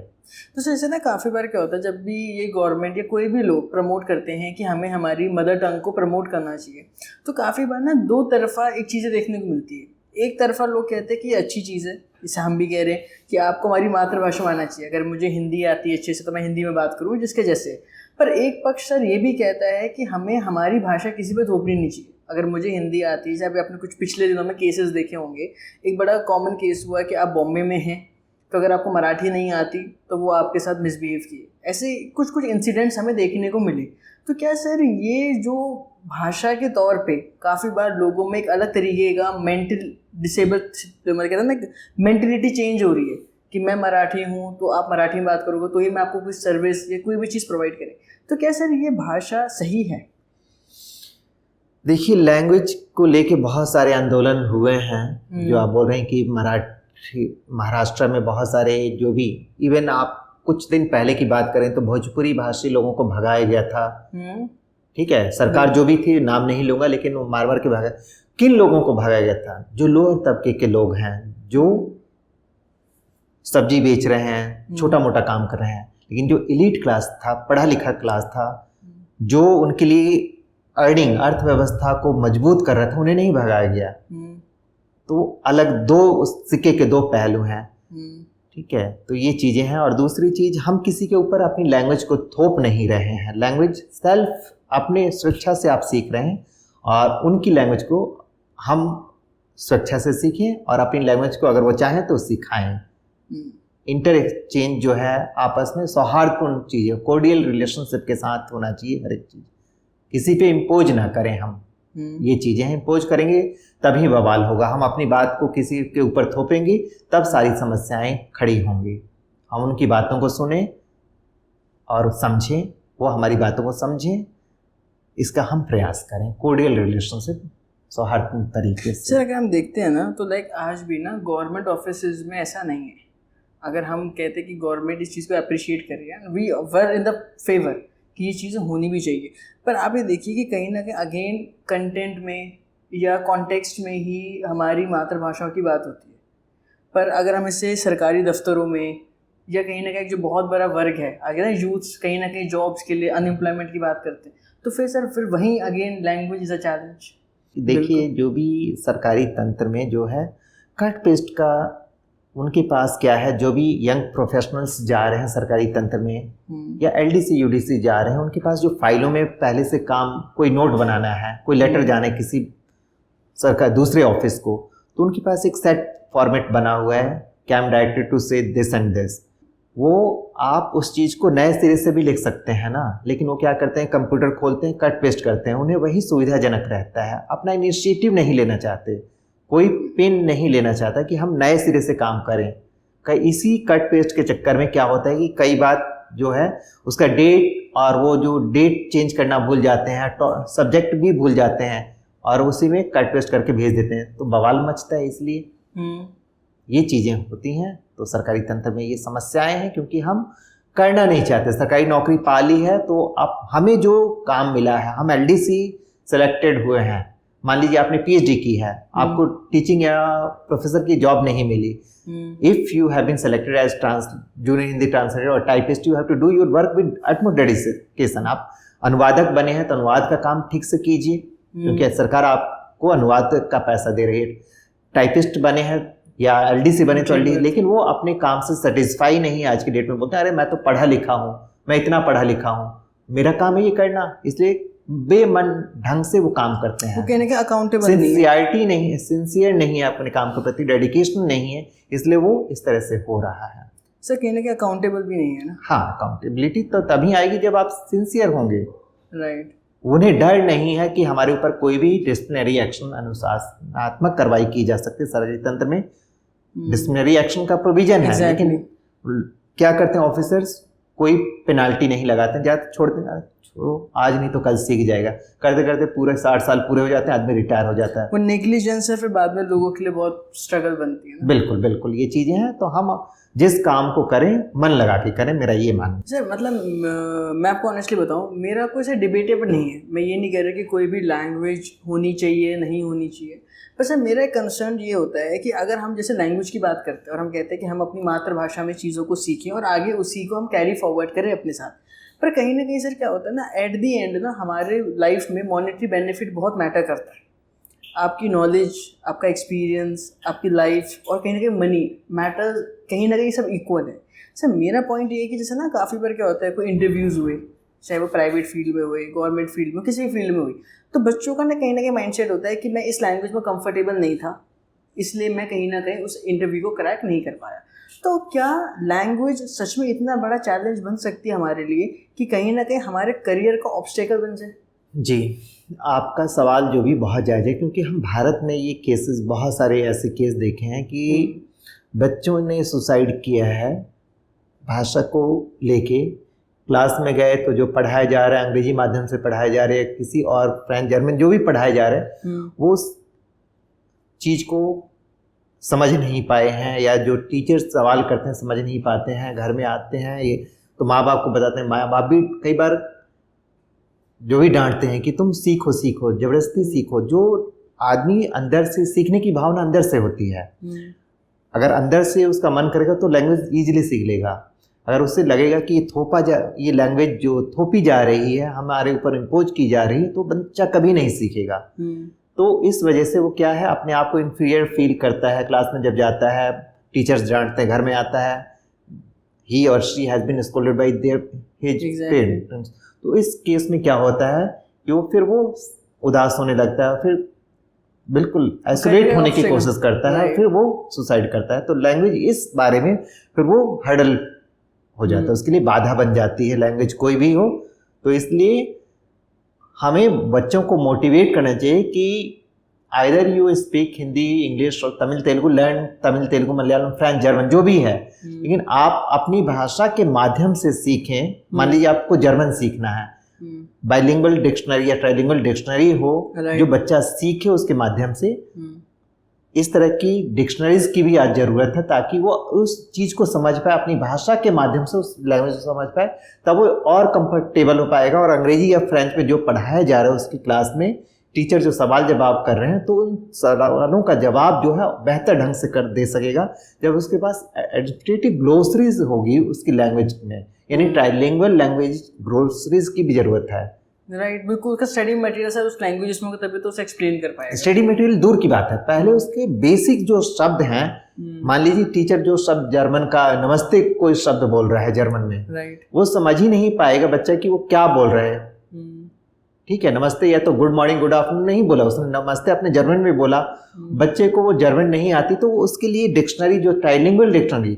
तो ऐसे ना काफ़ी बार क्या होता है, जब भी ये गवर्नमेंट या कोई भी लोग प्रमोट करते हैं कि हमें हमारी मदर टंग को प्रमोट करना चाहिए, तो काफ़ी बार ना दो तरफा एक चीज़ें देखने को मिलती है। एक तरफा लोग कहते हैं कि ये अच्छी चीज़ है, जैसे हम भी कह रहे हैं कि आपको हमारी मातृभाषा में आना चाहिए, अगर मुझे हिंदी आती है अच्छे से तो मैं हिंदी में बात करूँ जिसके जैसे। पर एक पक्ष सर ये भी कहता है कि हमें हमारी भाषा किसी पे थोपनी नहीं चाहिए। अगर मुझे हिंदी आती है, जब आपने कुछ पिछले दिनों में केसेस देखे होंगे, एक बड़ा कॉमन केस हुआ कि आप बॉम्बे में हैं तो अगर आपको मराठी नहीं आती तो वो आपके साथ मिसबिहेव किए, ऐसे कुछ इंसिडेंट्स हमें देखने को मिले। तो क्या सर ये जो भाषा के तौर पे काफ़ी बार लोगों में एक अलग तरीके का मेंटल डिसेबल, मतलब कहते हैं ना, मेंटलिटी चेंज हो रही है कि मैं मराठी हूँ तो आप मराठी में बात करोगे तो ही मैं आपको कोई सर्विस या कोई भी चीज़ प्रोवाइड करें, तो क्या सर ये भाषा सही है? देखिए, लैंग्वेज को लेके बहुत सारे आंदोलन हुए हैं, जो आप बोल रहे हैं कि महाराष्ट्र में बहुत सारे, जो भी इवन आप कुछ दिन पहले की बात करें तो भोजपुरी भाषी लोगों को भगाया गया था, ठीक है, सरकार जो भी थी, नाम नहीं लूँगा, लेकिन वो मार के भागा। किन लोगों को भगाया गया था? जो लोअर तबके के लोग हैं, जो सब्जी बेच रहे हैं, छोटा मोटा काम कर रहे हैं, लेकिन जो एलीट क्लास था, पढ़ा लिखा क्लास था, जो उनके लिए अर्निंग, अर्थव्यवस्था को मजबूत कर रहा था, उन्हें नहीं भगाया गया। तो अलग दो सिक्के के दो पहलू हैं, ठीक है। तो ये चीज़ें हैं। और दूसरी चीज़, हम किसी के ऊपर अपनी लैंग्वेज को थोप नहीं रहे हैं। लैंग्वेज सेल्फ अपने स्वेच्छा से आप सीख रहे हैं और उनकी लैंग्वेज को हम स्वेच्छा से सीखें और अपनी लैंग्वेज को अगर वो चाहें तो सिखाएं। इंटर एक्सचेंज जो है आपस में सौहार्दपूर्ण चीज़ है, कोर्डियल रिलेशनशिप के साथ होना चाहिए हर एक चीज़। किसी पे इम्पोज ना करें हम, ये चीज़ें हैं, इम्पोज करेंगे तभी बवाल होगा। हम अपनी बात को किसी के ऊपर थोपेंगे तब सारी समस्याएं खड़ी होंगी। हम उनकी बातों को सुने और समझें, वो हमारी बातों को समझें, इसका हम प्रयास करें कोर्डियल रिलेशनशिप सौहार्द तरीके से। सर अगर हम देखते हैं ना तो लाइक आज भी ना गवर्नमेंट ऑफिसेज में ऐसा नहीं है। अगर हम कहते हैं कि गवर्नमेंट इस चीज़ को अप्रिशिएट कर रही है, we were in the favour कि ये चीज़ें होनी भी चाहिए, पर आप ये देखिए कि कहीं ना कहीं अगेन कंटेंट में या कॉन्टेक्स्ट में ही हमारी मातृभाषा की बात होती है। पर अगर हम इसे सरकारी दफ्तरों में या कहीं ना कहीं जो बहुत बड़ा वर्ग है, अगर ना यूथ्स कहीं ना कहीं जॉब्स के लिए अनएम्प्लॉयमेंट की बात करते हैं, तो फिर सर फिर वहीं again language is a challenge. देखिए जो भी सरकारी तंत्र में जो है कट पेस्ट का उनके पास क्या है, जो भी यंग प्रोफेशनल्स जा रहे हैं सरकारी तंत्र में या एलडीसी यूडीसी जा रहे हैं, उनके पास जो फाइलों में पहले से काम, कोई नोट बनाना है, कोई लेटर जाना है किसी सरकार दूसरे ऑफिस को, तो उनके पास एक सेट फॉर्मेट बना हुआ है कि आई एम डायरेक्टेड टू से दिस एंड दिस। वो आप उस चीज़ को नए सिरे से भी लिख सकते हैं ना, लेकिन वो क्या करते हैं, कंप्यूटर खोलते हैं, कट पेस्ट करते हैं, उन्हें वही सुविधाजनक रहता है, अपना इनिशिएटिव नहीं लेना चाहते, कोई पेन नहीं लेना चाहता कि हम नए सिरे से काम करें। कई इसी कट पेस्ट के चक्कर में क्या होता है कि कई बात जो है उसका डेट और वो जो डेट चेंज करना भूल जाते हैं, सब्जेक्ट भी भूल जाते हैं और उसी में कट पेस्ट करके भेज देते हैं, तो बवाल मचता है। इसलिए ये चीज़ें होती हैं। तो सरकारी तंत्र में ये समस्याएं हैं क्योंकि हम करना नहीं चाहते। सरकारी नौकरी पा ली है तो अब हमें जो काम मिला है, हम एलडीसी सेलेक्टेड हुए हैं, मान लीजिए आपने पीएचडी की है, आपको टीचिंग या प्रोफेसर की जॉब नहीं मिली, if you have been selected as junior Hindi translator और typist, you have to do your work with utmost dedication. आप अनुवादक बने हैं तो अनुवाद का काम ठीक से कीजिए क्योंकि सरकार आपको अनुवाद का पैसा दे रही है। टाइपिस्ट बने हैं या एलडीसी बने तो एलडीसी, लेकिन वो अपने काम से सेटिस्फाई नहीं है। आज की डेट में बोलते हैं अरे मैं तो पढ़ा लिखा हूँ, मैं इतना पढ़ा लिखा हूँ, मेरा काम है ये करना, इसलिए बेमन ढंग से वो काम करते हैं। वो कहने का अकाउंटेबल सिंसियरिटी नहीं है, सिंसियर नहीं है अपने काम के प्रति, डेडिकेशन नहीं है, इसलिए वो इस तरह से हो रहा है। सर कहने के अकाउंटेबल भी नहीं है ना। हाँ, अकाउंटेबिलिटी तो तभी आएगी जब आप सिंसियर होंगे। राइट। उन्हें डर नहीं है कि हमारे ऊपर कोई भी डिसिप्लिनरी एक्शन, अनुशासनात्मक कार्रवाई की जा सकती है। सरकारी तंत्र में डिसिप्लिनरी एक्शन का प्रोविजन है, लेकिन क्या करते हैं ऑफिसर्स, कोई पेनाल्टी नहीं लगाते, जाते छोड़ते हैं, छोड़ो आज नहीं तो कल सीख जाएगा, करते करते पूरे 60 साल पूरे हो जाते हैं, आदमी रिटायर हो जाता है। वो नेग्लिजेंस है, फिर बाद में लोगों के लिए बहुत स्ट्रगल बनती है ना? बिल्कुल बिल्कुल, ये चीज़ें हैं। तो हम जिस काम को करें मन लगा के करें, मेरा ये मानना। सर मतलब मैं आपको ऑनेस्टली बताऊं, मेरा कोई सर डिबेटेबल नहीं है। मैं ये नहीं कह रहा कि कोई भी लैंग्वेज होनी चाहिए नहीं होनी चाहिए, पर सर मेरा एक कंसर्न ये होता है कि अगर हम जैसे लैंग्वेज की बात करते हैं और हम कहते हैं कि हम अपनी मातृभाषा में चीज़ों को सीखें और आगे उसी को हम कैरी फॉरवर्ड करें अपने साथ, पर कहीं ना कहीं सर क्या होता है ना, एट दी एंड ना हमारे लाइफ में मॉनेटरी बेनिफिट बहुत मैटर करता है। आपकी नॉलेज, आपका एक्सपीरियंस, आपकी लाइफ और कहीं ना कहीं मनी मैटर, कहीं ना कहीं सब इक्वल है। सर मेरा पॉइंट ये है कि जैसे ना काफ़ी बार क्या होता है, कोई इंटरव्यूज़ हुए, चाहे वो प्राइवेट फील्ड में हुए, गवर्नमेंट फील्ड में, किसी भी फील्ड में हुई, तो बच्चों का ना कहीं माइंडसेट होता है कि मैं इस लैंग्वेज में कंफर्टेबल नहीं था, इसलिए मैं कहीं ना कहीं उस इंटरव्यू को क्रैक नहीं कर पाया। तो क्या लैंग्वेज सच में इतना बड़ा चैलेंज बन सकती है हमारे लिए कि कहीं ना कहीं हमारे करियर का ऑब्स्टेकल बन जाए? जी, आपका सवाल जो भी बहुत जायज़ है, क्योंकि हम भारत में ये केसेस, बहुत सारे ऐसे केस देखे हैं कि बच्चों ने सुसाइड किया है भाषा को लेके। क्लास में गए तो जो पढ़ाया जा रहा है अंग्रेजी माध्यम से पढ़ाया जा रहा है, किसी और फ्रेंच जर्मन जो भी पढ़ाया जा रहा है वो उस चीज़ को समझ नहीं पाए हैं, या जो टीचर सवाल करते हैं समझ नहीं पाते हैं, घर में आते हैं ये तो माँ बाप को बताते हैं। माँ बाप भी कई बार जो भी डांटते हैं कि तुम सीखो सीखो, ज़बरदस्ती सीखो। जो आदमी अंदर से सीखने की भावना अंदर से होती है, अगर अंदर से उसका मन करेगा तो लैंग्वेज ईजिली सीख लेगा। अगर उससे लगेगा कि ये लैंग्वेज जो थोपी जा रही है, हमारे ऊपर इम्पोज की जा रही है, तो बच्चा कभी नहीं सीखेगा। तो इस वजह से वो क्या है, अपने आप को इन्फीरियर फील करता है। क्लास में जब जाता है टीचर्स डांटते हैं, घर में आता है ही और she has been scolded by their his parents. तो इस केस में क्या होता है कि वो फिर वो उदास होने लगता है, फिर बिल्कुल आइसोलेट होने की कोशिश करता है, फिर वो सुसाइड करता है। तो लैंग्वेज इस बारे में फिर वो हर्डल हो जाता है, उसके लिए बाधा बन जाती है लैंग्वेज कोई भी हो। तो इसलिए हमें बच्चों को मोटिवेट करना चाहिए कि either you speak Hindi, English और Tamil Telugu, learn Tamil Telugu Malayalam French German जो भी है, लेकिन आप अपनी भाषा के माध्यम से सीखें। मान लीजिए आपको जर्मन सीखना है, बाइलिंगुअल डिक्शनरी या ट्राइलिंगुअल डिक्शनरी हो जो बच्चा सीखे उसके माध्यम से। इस तरह की डिक्शनरीज की भी आज ज़रूरत है ताकि वो उस चीज़ को समझ पाए, अपनी भाषा के माध्यम से उस लैंग्वेज को समझ पाए, तब वो और कंफर्टेबल हो पाएगा। और अंग्रेजी या फ्रेंच में जो पढ़ाया जा रहा है उसकी क्लास में टीचर जो सवाल जवाब कर रहे हैं तो उन सवालों का जवाब जो है बेहतर ढंग से कर दे सकेगा जब उसके पास एडमिनिस्ट्रेटिव ग्लोसरीज होगी उसकी लैंग्वेज में, यानी ट्राइलिंगुअल लैंग्वेज ग्लोसरीज की भी ज़रूरत है। राइट, बिल्कुल। उसका स्टडी मटेरियल सर उस लैंग्वेज में तभी तो उसे एक्सप्लेन कर पाएगा। स्टडी मटेरियल दूर की बात है, पहले उसके बेसिक जो शब्द हैं, मान लीजिए टीचर जो शब्द जर्मन का नमस्ते कोई शब्द बोल रहा है जर्मन में, राइट, वो समझ ही नहीं पाएगा बच्चा कि वो क्या बोल रहे हैं। ठीक है, नमस्ते या तो गुड मॉर्निंग गुड आफ्टरनून नहीं बोला उसने, नमस्ते अपने जर्मन में बोला। बच्चे को वो जर्मन नहीं आती तो उसके लिए डिक्शनरी जो ट्राइलिंगुअल डिक्शनरी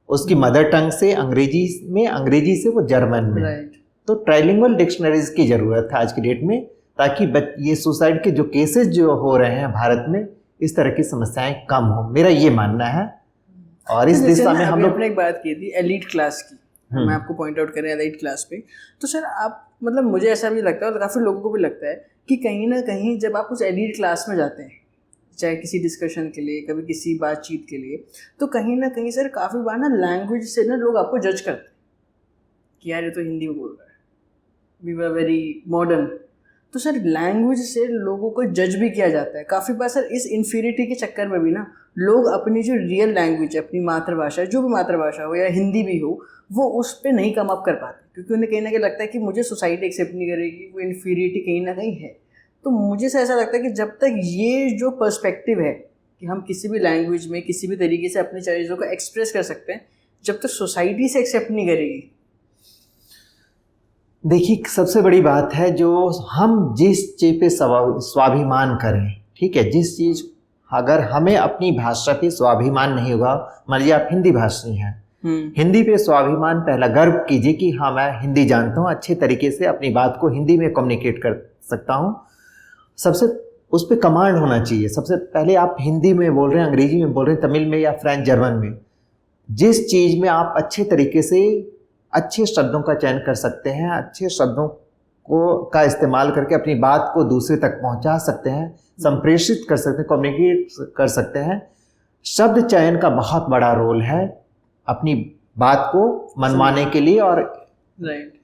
उसकी मदर टंग से अंग्रेजी में, अंग्रेजी से वो जर्मन में, राइट, तो ट्राइलिंगुअल डिक्शनरीज की ज़रूरत है आज की डेट में, ताकि ये सुसाइड के जो केसेस जो हो रहे हैं भारत में, इस तरह की समस्याएं कम हो, मेरा ये मानना है। और इस दिशा में हम लोग अपने एक बात की थी एलीट क्लास की, मैं आपको पॉइंट आउट करें एलीट क्लास पे, तो सर आप मतलब मुझे ऐसा भी लगता है और काफ़ी लोगों को भी लगता है कि कहीं ना कहीं जब आप उस एलीट क्लास में जाते हैं, चाहे किसी डिस्कशन के लिए, कभी किसी बातचीत के लिए, तो कहीं ना कहीं सर काफ़ी बार ना लैंग्वेज से ना लोग आपको जज करते हैं कि यार ये तो हिंदी में बोल रहा है, वी वर वेरी मॉडर्न। तो सर लैंग्वेज से लोगों को जज भी किया जाता है काफ़ी बार सर। इस इन्फीरिटी के चक्कर में भी ना लोग अपनी जो रियल लैंग्वेज है, अपनी मातृभाषा, जो भी मातृभाषा हो या हिंदी भी हो, वो उस पर नहीं कम अप कर पाते, क्योंकि उन्हें कहीं ना कहीं लगता है कि मुझे सोसाइटी एक्सेप्ट नहीं करेगी, वो इन्फीरिटी कहीं ना कहीं है। तो मुझे ऐसा लगता है कि जब तक ये जो पर्सपेक्टिव है कि हम किसी भी लैंग्वेज में किसी भी तरीके से अपनी चीज़ों को एक्सप्रेस कर सकते हैं, जब तक सोसाइटी से एक्सेप्ट नहीं करेगी। देखिए, सबसे बड़ी बात है जो हम जिस चीज़ पे स्वाभिमान करें, ठीक है, जिस चीज़ अगर हमें अपनी भाषा पे स्वाभिमान नहीं होगा, मान लीजिए आप हिंदी भाषी हैं, हिंदी पे स्वाभिमान, पहला गर्व कीजिए कि हाँ मैं हिंदी जानता हूँ, अच्छे तरीके से अपनी बात को हिंदी में कम्युनिकेट कर सकता हूँ। सबसे उस पर कमांड होना चाहिए। सबसे पहले आप हिंदी में बोल रहे हैं, अंग्रेजी में बोल रहे हैं, तमिल में या फ्रेंच जर्मन में, जिस चीज़ में आप अच्छे तरीके से अच्छे शब्दों का चयन कर सकते हैं, अच्छे शब्दों का इस्तेमाल करके अपनी बात को दूसरे तक पहुंचा सकते हैं, संप्रेषित कर सकते हैं, कम्युनिकेट कर सकते हैं। शब्द चयन का बहुत बड़ा रोल है अपनी बात को मनवाने के लिए और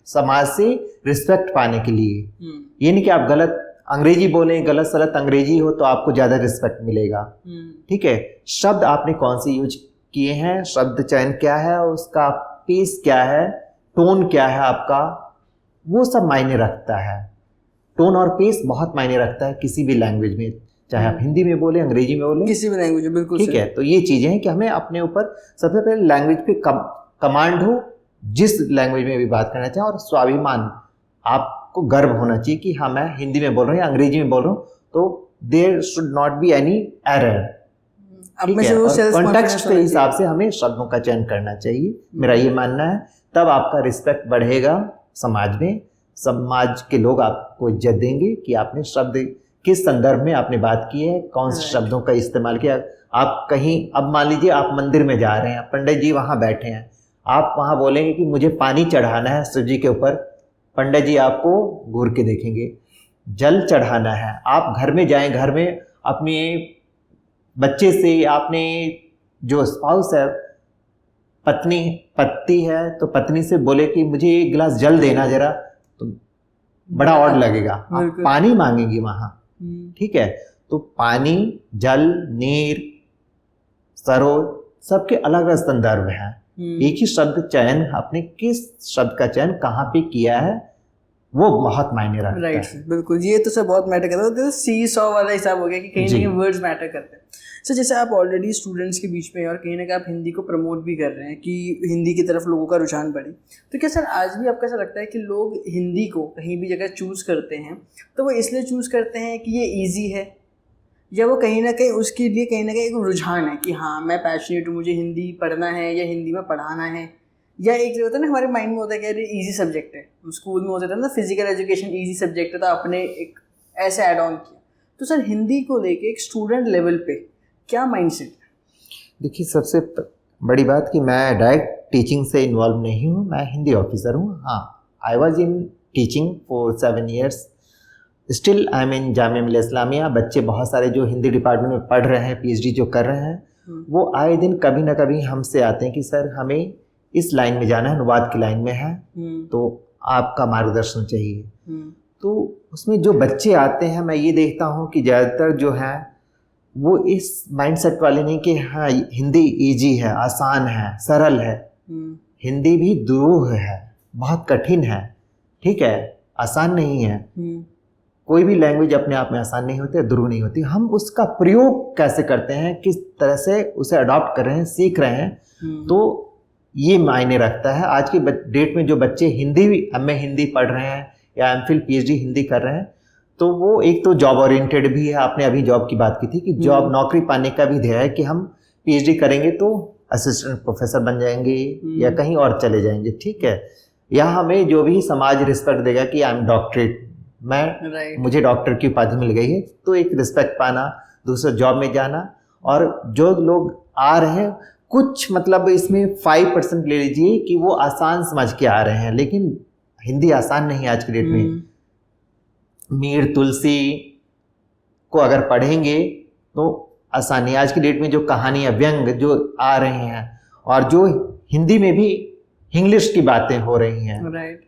समाज से रिस्पेक्ट पाने के लिए। ये नहीं कि आप गलत अंग्रेजी बोलें, गलत सलत अंग्रेजी हो तो आपको ज़्यादा रिस्पेक्ट मिलेगा। ठीक है, शब्द आपने कौन से यूज किए हैं, शब्द चयन क्या है, उसका पेस क्या है, टोन क्या है आपका, वो सब मायने रखता है। टोन और पेस बहुत मायने रखता है किसी भी लैंग्वेज में, चाहे आप हिंदी में बोलें, अंग्रेजी में बोलें, किसी भी लैंग्वेज में। बिल्कुल ठीक है। तो ये चीज़ें हैं कि हमें अपने ऊपर सबसे पहले लैंग्वेज पे कमांड हो, जिस लैंग्वेज में भी बात करना चाहें, और स्वाभिमान, आपको गर्व होना चाहिए कि हाँ मैं हिंदी में बोल रहा हूँ या अंग्रेजी में बोल रहा हूँ, तो there should not be any error. ठीक है, और कॉन्टेक्स्ट के हिसाब से हमें शब्दों का चयन करना चाहिए, मेरा ये मानना है। तब आपका रिस्पेक्ट बढ़ेगा समाज में, समाज के लोग आपको इज्जत देंगे कि आपने शब्द किस संदर्भ में आपने बात की है, कौन से शब्दों का इस्तेमाल किया। आप कहीं, अब मान लीजिए आप मंदिर में जा रहे हैं, पंडित जी वहाँ बैठे हैं, आप वहाँ बोलेंगे कि मुझे पानी चढ़ाना है शिव जी के ऊपर, पंडित जी आपको घूर के देखेंगे। जल चढ़ाना है, आप घर में जाएं, घर में अपने बच्चे से, आपने जो स्पाउस है, पत्नी है, तो पत्नी से बोले कि मुझे एक गिलास जल देना जरा, तो बड़ा ऑड लगेगा। आप पानी मांगेंगे वहाँ, ठीक है। तो पानी, जल, नीर, सरोज, सबके अलग अलग संदर्भ हैं। एक ही शब्द चयन, आपने किस शब्द का चयन कहाँ पे किया है, वो बहुत मायने रखता है। राइट, बिल्कुल, ये तो सर बहुत मैटर करता है। सी सॉ वाला हिसाब हो गया कि कहीं ना कहीं वर्ड्स मैटर करते हैं। सर जैसे आप ऑलरेडी स्टूडेंट्स के बीच में और कहीं ना कहीं आप हिंदी को प्रमोट भी कर रहे हैं कि हिंदी की तरफ लोगों का रुझान बढ़े, तो क्या सर आज भी आपको ऐसा लगता है कि लोग हिंदी को कहीं भी जगह चूज़ करते हैं तो वो इसलिए चूज़ करते हैं कि ये ईजी है, या वो कहीं ना कहीं उसके लिए कहीं ना कहीं एक रुझान है कि हाँ मैं पैशनेट हूँ, मुझे हिंदी पढ़ना है या हिंदी में पढ़ाना है, या एक होता है ना हमारे माइंड में होता है कि अरे ईजी सब्जेक्ट है, स्कूल में होता था ना फिजिकल एजुकेशन ईजी सब्जेक्ट है, तो आपने एक ऐसे ऐड ऑन किया। तो सर हिंदी को लेके एक स्टूडेंट लेवल पे क्या माइंडसेट है? देखिए, सबसे बड़ी बात कि मैं डायरेक्ट टीचिंग से इन्वॉल्व नहीं हूँ, मैं हिंदी ऑफिसर हूँ। हाँ, I was in teaching for 7 years, still I am in Jamia Millia Islamia. बच्चे बहुत सारे जो हिंदी डिपार्टमेंट में पढ़ रहे हैं, PhD जो कर रहे हैं, वो आए दिन कभी ना कभी हमसे आते हैं कि सर हमें इस लाइन में जाना है, अनुवाद की लाइन में है, तो आपका मार्गदर्शन चाहिए। तो उसमें जो बच्चे आते हैं, मैं ये देखता हूँ कि ज़्यादातर जो है वो इस माइंडसेट वाले नहीं कि हाँ हिंदी इजी है, आसान है, सरल है। हिंदी भी दुरूह है, बहुत कठिन है, ठीक है, आसान नहीं है। कोई भी लैंग्वेज अपने आप में आसान नहीं होती, दुरूह नहीं होती। हम उसका प्रयोग कैसे करते हैं, किस तरह से उसे अडॉप्ट कर रहे हैं, सीख रहे हैं, तो ये मायने रखता है। आज की डेट में जो बच्चे MA हिंदी पढ़ रहे हैं या MPhil PhD हिंदी कर रहे हैं, तो वो एक तो जॉब ओरिएंटेड भी है। आपने अभी जॉब की बात की थी कि जॉब नौकरी पाने का भी ध्येय है कि हम PhD करेंगे तो असिस्टेंट प्रोफेसर बन जाएंगे या कहीं और चले जाएंगे, ठीक है। या हमें जो भी समाज रिस्पेक्ट देगा कि आई एम डॉक्टरेट, मुझे डॉक्टर की उपाधि मिल गई है, तो एक रिस्पेक्ट पाना, दूसरा जॉब में जाना। और जो लोग आ रहे हैं, कुछ मतलब इसमें 5% ले लीजिए कि वो आसान समझ के आ रहे हैं, लेकिन हिंदी आसान नहीं है आज की डेट में। मीर तुलसी को अगर पढ़ेंगे तो आसानी, आज की डेट में जो कहानियाँ, व्यंग जो आ रहे हैं, और जो हिंदी में भी इंग्लिश की बातें हो रही हैं,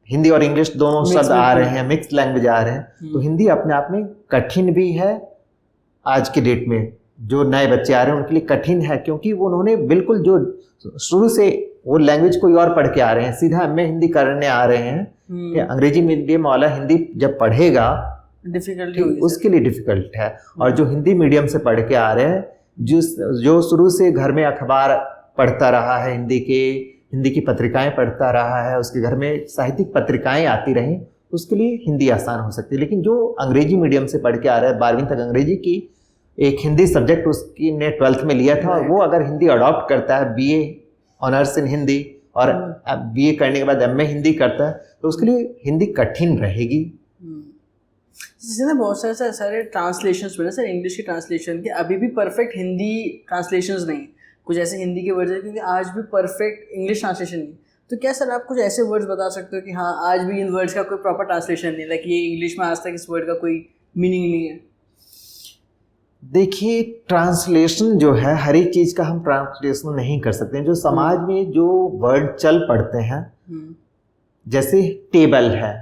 हिंदी और इंग्लिश दोनों शब्द आ रहे हैं, मिक्स लैंग्वेज आ रहे हैं, तो हिंदी अपने आप में कठिन भी है। आज की डेट में जो नए बच्चे आ रहे हैं उनके लिए कठिन है, क्योंकि वो उन्होंने बिल्कुल जो शुरू से वो लैंग्वेज कोई और पढ़ के आ रहे हैं, सीधा MA हिंदी करने आ रहे हैं कि अंग्रेजी मीडियम वाला हिंदी जब पढ़ेगा डिफिकल्टी उसके लिए डिफिकल्ट है। और जो हिंदी मीडियम से पढ़ के आ रहे हैं, जो शुरू से घर में अखबार पढ़ता रहा है, हिंदी की पत्रिकाएं पढ़ता रहा है, उसके घर में साहित्यिक पत्रिकाएं आती रहीं, उसके लिए हिंदी आसान हो सकती है। लेकिन जो अंग्रेजी मीडियम से पढ़ के आ रहा है, 12वीं तक अंग्रेजी की एक हिंदी सब्जेक्ट उसकी ने 12th में लिया था, और वो अगर हिंदी अडॉप्ट करता है, BA ऑनर्स इन हिंदी और BA करने के बाद MA हिंदी करता है, तो उसके लिए हिंदी कठिन रहेगी। जैसे ना बहुत सारे ट्रांसलेशंस बने सर, इंग्लिश के ट्रांसलेशन के अभी भी परफेक्ट हिंदी ट्रांसलेशंस नहीं, कुछ ऐसे हिंदी के वर्ड्स हैं क्योंकि आज भी परफेक्ट इंग्लिश ट्रांसलेशन नहीं। तो क्या सर आप कुछ ऐसे वर्ड्स बता सकते हो कि हाँ आज भी इन वर्ड्स का कोई प्रॉपर ट्रांसलेशन नहीं, लाइक ये इंग्लिश में आज तक इस वर्ड का कोई मीनिंग नहीं है? देखिए, ट्रांसलेशन जो है, हर एक चीज़ का हम ट्रांसलेशन नहीं कर सकते हैं। जो समाज में जो वर्ड चल पड़ते हैं, जैसे टेबल है,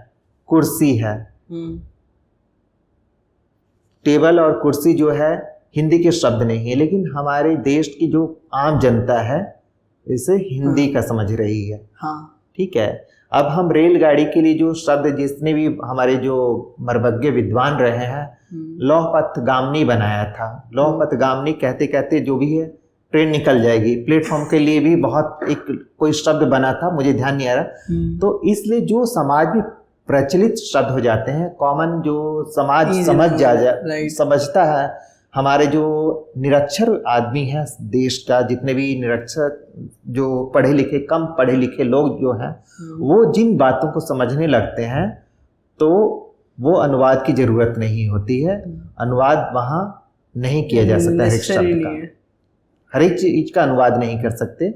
कुर्सी है, टेबल और कुर्सी जो है हिंदी के शब्द नहीं है, लेकिन हमारे देश की जो आम जनता है इसे हिंदी का समझ रही है। ठीक है। अब हम रेलगाड़ी के लिए जो शब्द, जिसने भी हमारे जो मर्मज्ञ विद्वान रहे हैं, लौह पथ गामनी बनाया था। लौह पथ गामनी कहते कहते जो भी है, ट्रेन निकल जाएगी। प्लेटफॉर्म के लिए भी बहुत एक कोई शब्द बना था, मुझे ध्यान नहीं आ रहा। तो इसलिए जो समाज में प्रचलित शब्द हो जाते हैं, कॉमन जो समाज समझता है, हमारे जो निरक्षर आदमी हैं देश का, जितने भी निरक्षर जो पढ़े लिखे, कम पढ़े लिखे लोग जो हैं, वो जिन बातों को समझने लगते हैं, तो वो अनुवाद की जरूरत नहीं होती है। अनुवाद वहाँ नहीं किया जा सकता हर एक शब्द का, हर एक चीज का अनुवाद नहीं कर सकते,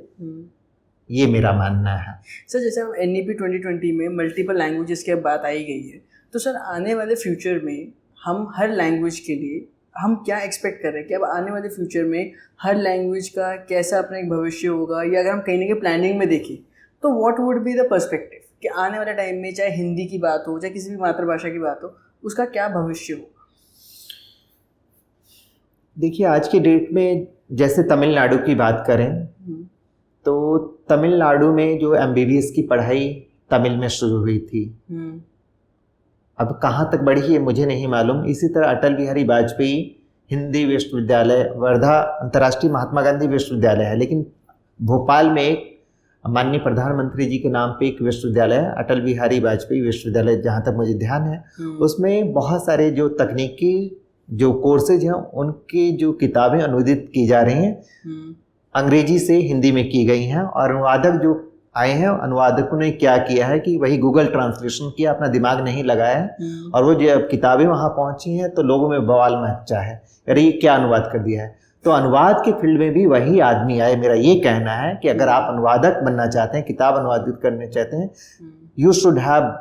ये मेरा मानना है। सर जैसे हम NEP 2020 में मल्टीपल लैंग्वेजेस की बात आई गई है, तो सर आने वाले फ्यूचर में हम हर लैंग्वेज के लिए हम क्या एक्सपेक्ट कर रहे हैं कि अब आने वाले फ्यूचर में हर लैंग्वेज का कैसा अपना एक भविष्य होगा, या अगर हम कहीं ना कहीं प्लानिंग में देखें तो what would be the perspective कि आने वाले टाइम में चाहे हिंदी की बात हो, चाहे किसी भी मातृभाषा की बात हो, उसका क्या भविष्य होगा? देखिए, आज की डेट में जैसे तमिलनाडु की बात करें तो तमिलनाडु में जो MBBS की पढ़ाई तमिल में शुरू हुई थी, अब कहाँ तक बढ़ी है मुझे नहीं मालूम। इसी तरह अटल बिहारी वाजपेयी हिंदी विश्वविद्यालय, वर्धा अंतर्राष्ट्रीय महात्मा गांधी विश्वविद्यालय है, लेकिन भोपाल में एक माननीय प्रधानमंत्री जी के नाम पे एक विश्वविद्यालय है, अटल बिहारी वाजपेयी विश्वविद्यालय, जहाँ तक मुझे ध्यान है। उसमें बहुत सारे जो तकनीकी जो कोर्सेज हैं, उनकी जो किताबें अनुवादित की जा रही हैं, अंग्रेजी से हिंदी में की गई हैं, और अनुवादक जो आए हैं, अनुवादकों ने क्या किया है कि वही गूगल ट्रांसलेशन किया, अपना दिमाग नहीं लगाया है, और वो जब किताबें वहाँ पहुँची हैं तो लोगों में बवाल मचा है, अरे ये क्या अनुवाद कर दिया है। तो अनुवाद के फील्ड में भी वही आदमी आए। मेरा ये कहना है कि अगर आप अनुवादक बनना चाहते हैं, किताब अनुवादित करने चाहते हैं, you should have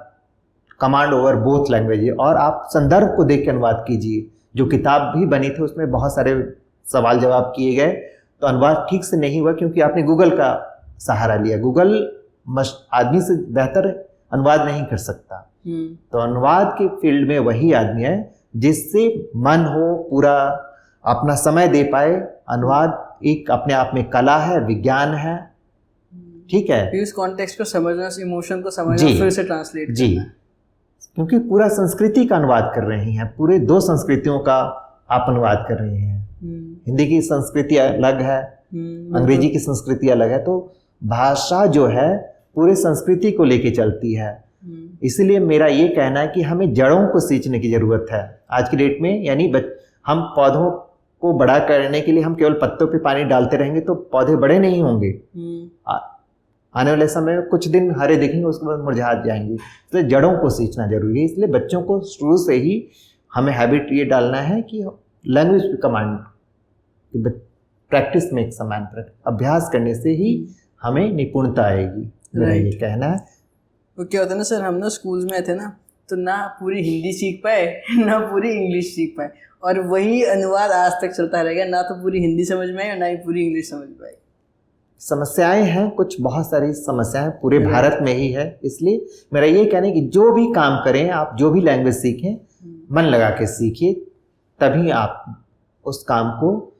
command over both language, और आप संदर्भ को देख के अनुवाद कीजिए। जो किताब भी बनी थी उसमें बहुत सारे सवाल जवाब किए गए, तो अनुवाद ठीक से नहीं हुआ क्योंकि आपने गूगल का सहारा लिया। गूगल आदमी से बेहतर अनुवाद नहीं कर सकता। तो अनुवाद के फील्ड में वही आदमी है जिससे मन हो, पूरा अपना समय दे पाए। अनुवाद एक अपने आप में कला है, विज्ञान है, ठीक है। इस कॉन्टेक्स्ट को समझना, इमोशन को समझना, फिर से ट्रांसलेट जी, क्योंकि पूरा संस्कृति का अनुवाद कर रहे हैं, पूरे 2 संस्कृतियों का आप अनुवाद कर रहे हैं। हिंदी की संस्कृति अलग है, अंग्रेजी की संस्कृति अलग है, तो भाषा जो है पूरे संस्कृति को लेके चलती है। इसलिए मेरा ये कहना है कि हमें जड़ों को सींचने की ज़रूरत है आज की डेट में। यानी हम पौधों को बड़ा करने के लिए हम केवल पत्तों पे पानी डालते रहेंगे तो पौधे बड़े नहीं होंगे। आने वाले समय में कुछ दिन हरे दिखेंगे, उसके बाद मुरझा जाएंगे। इसलिए जड़ों को सींचना जरूरी है। इसलिए बच्चों को शुरू से ही हमें हैबिट ये डालना है कि लैंग्वेज पे command, practice makes a man, अभ्यास करने से ही हमें निपुणता आएगी। मेरा ये कहना है। तो क्या होता है ना सर, हम ना स्कूल में थे ना, तो ना पूरी हिंदी सीख पाए ना पूरी इंग्लिश सीख पाए, और वही अनुवाद आज तक चलता रहेगा, ना तो पूरी हिंदी समझ में आई और ना ही पूरी इंग्लिश समझ में आई। समस्याएं हैं, कुछ बहुत सारी समस्याएं पूरे भारत में ही है। इसलिए मेरा ये कहना है कि जो भी काम करें, आप जो भी लैंग्वेज सीखें, मन लगा के सीखिए, तभी आप उस काम को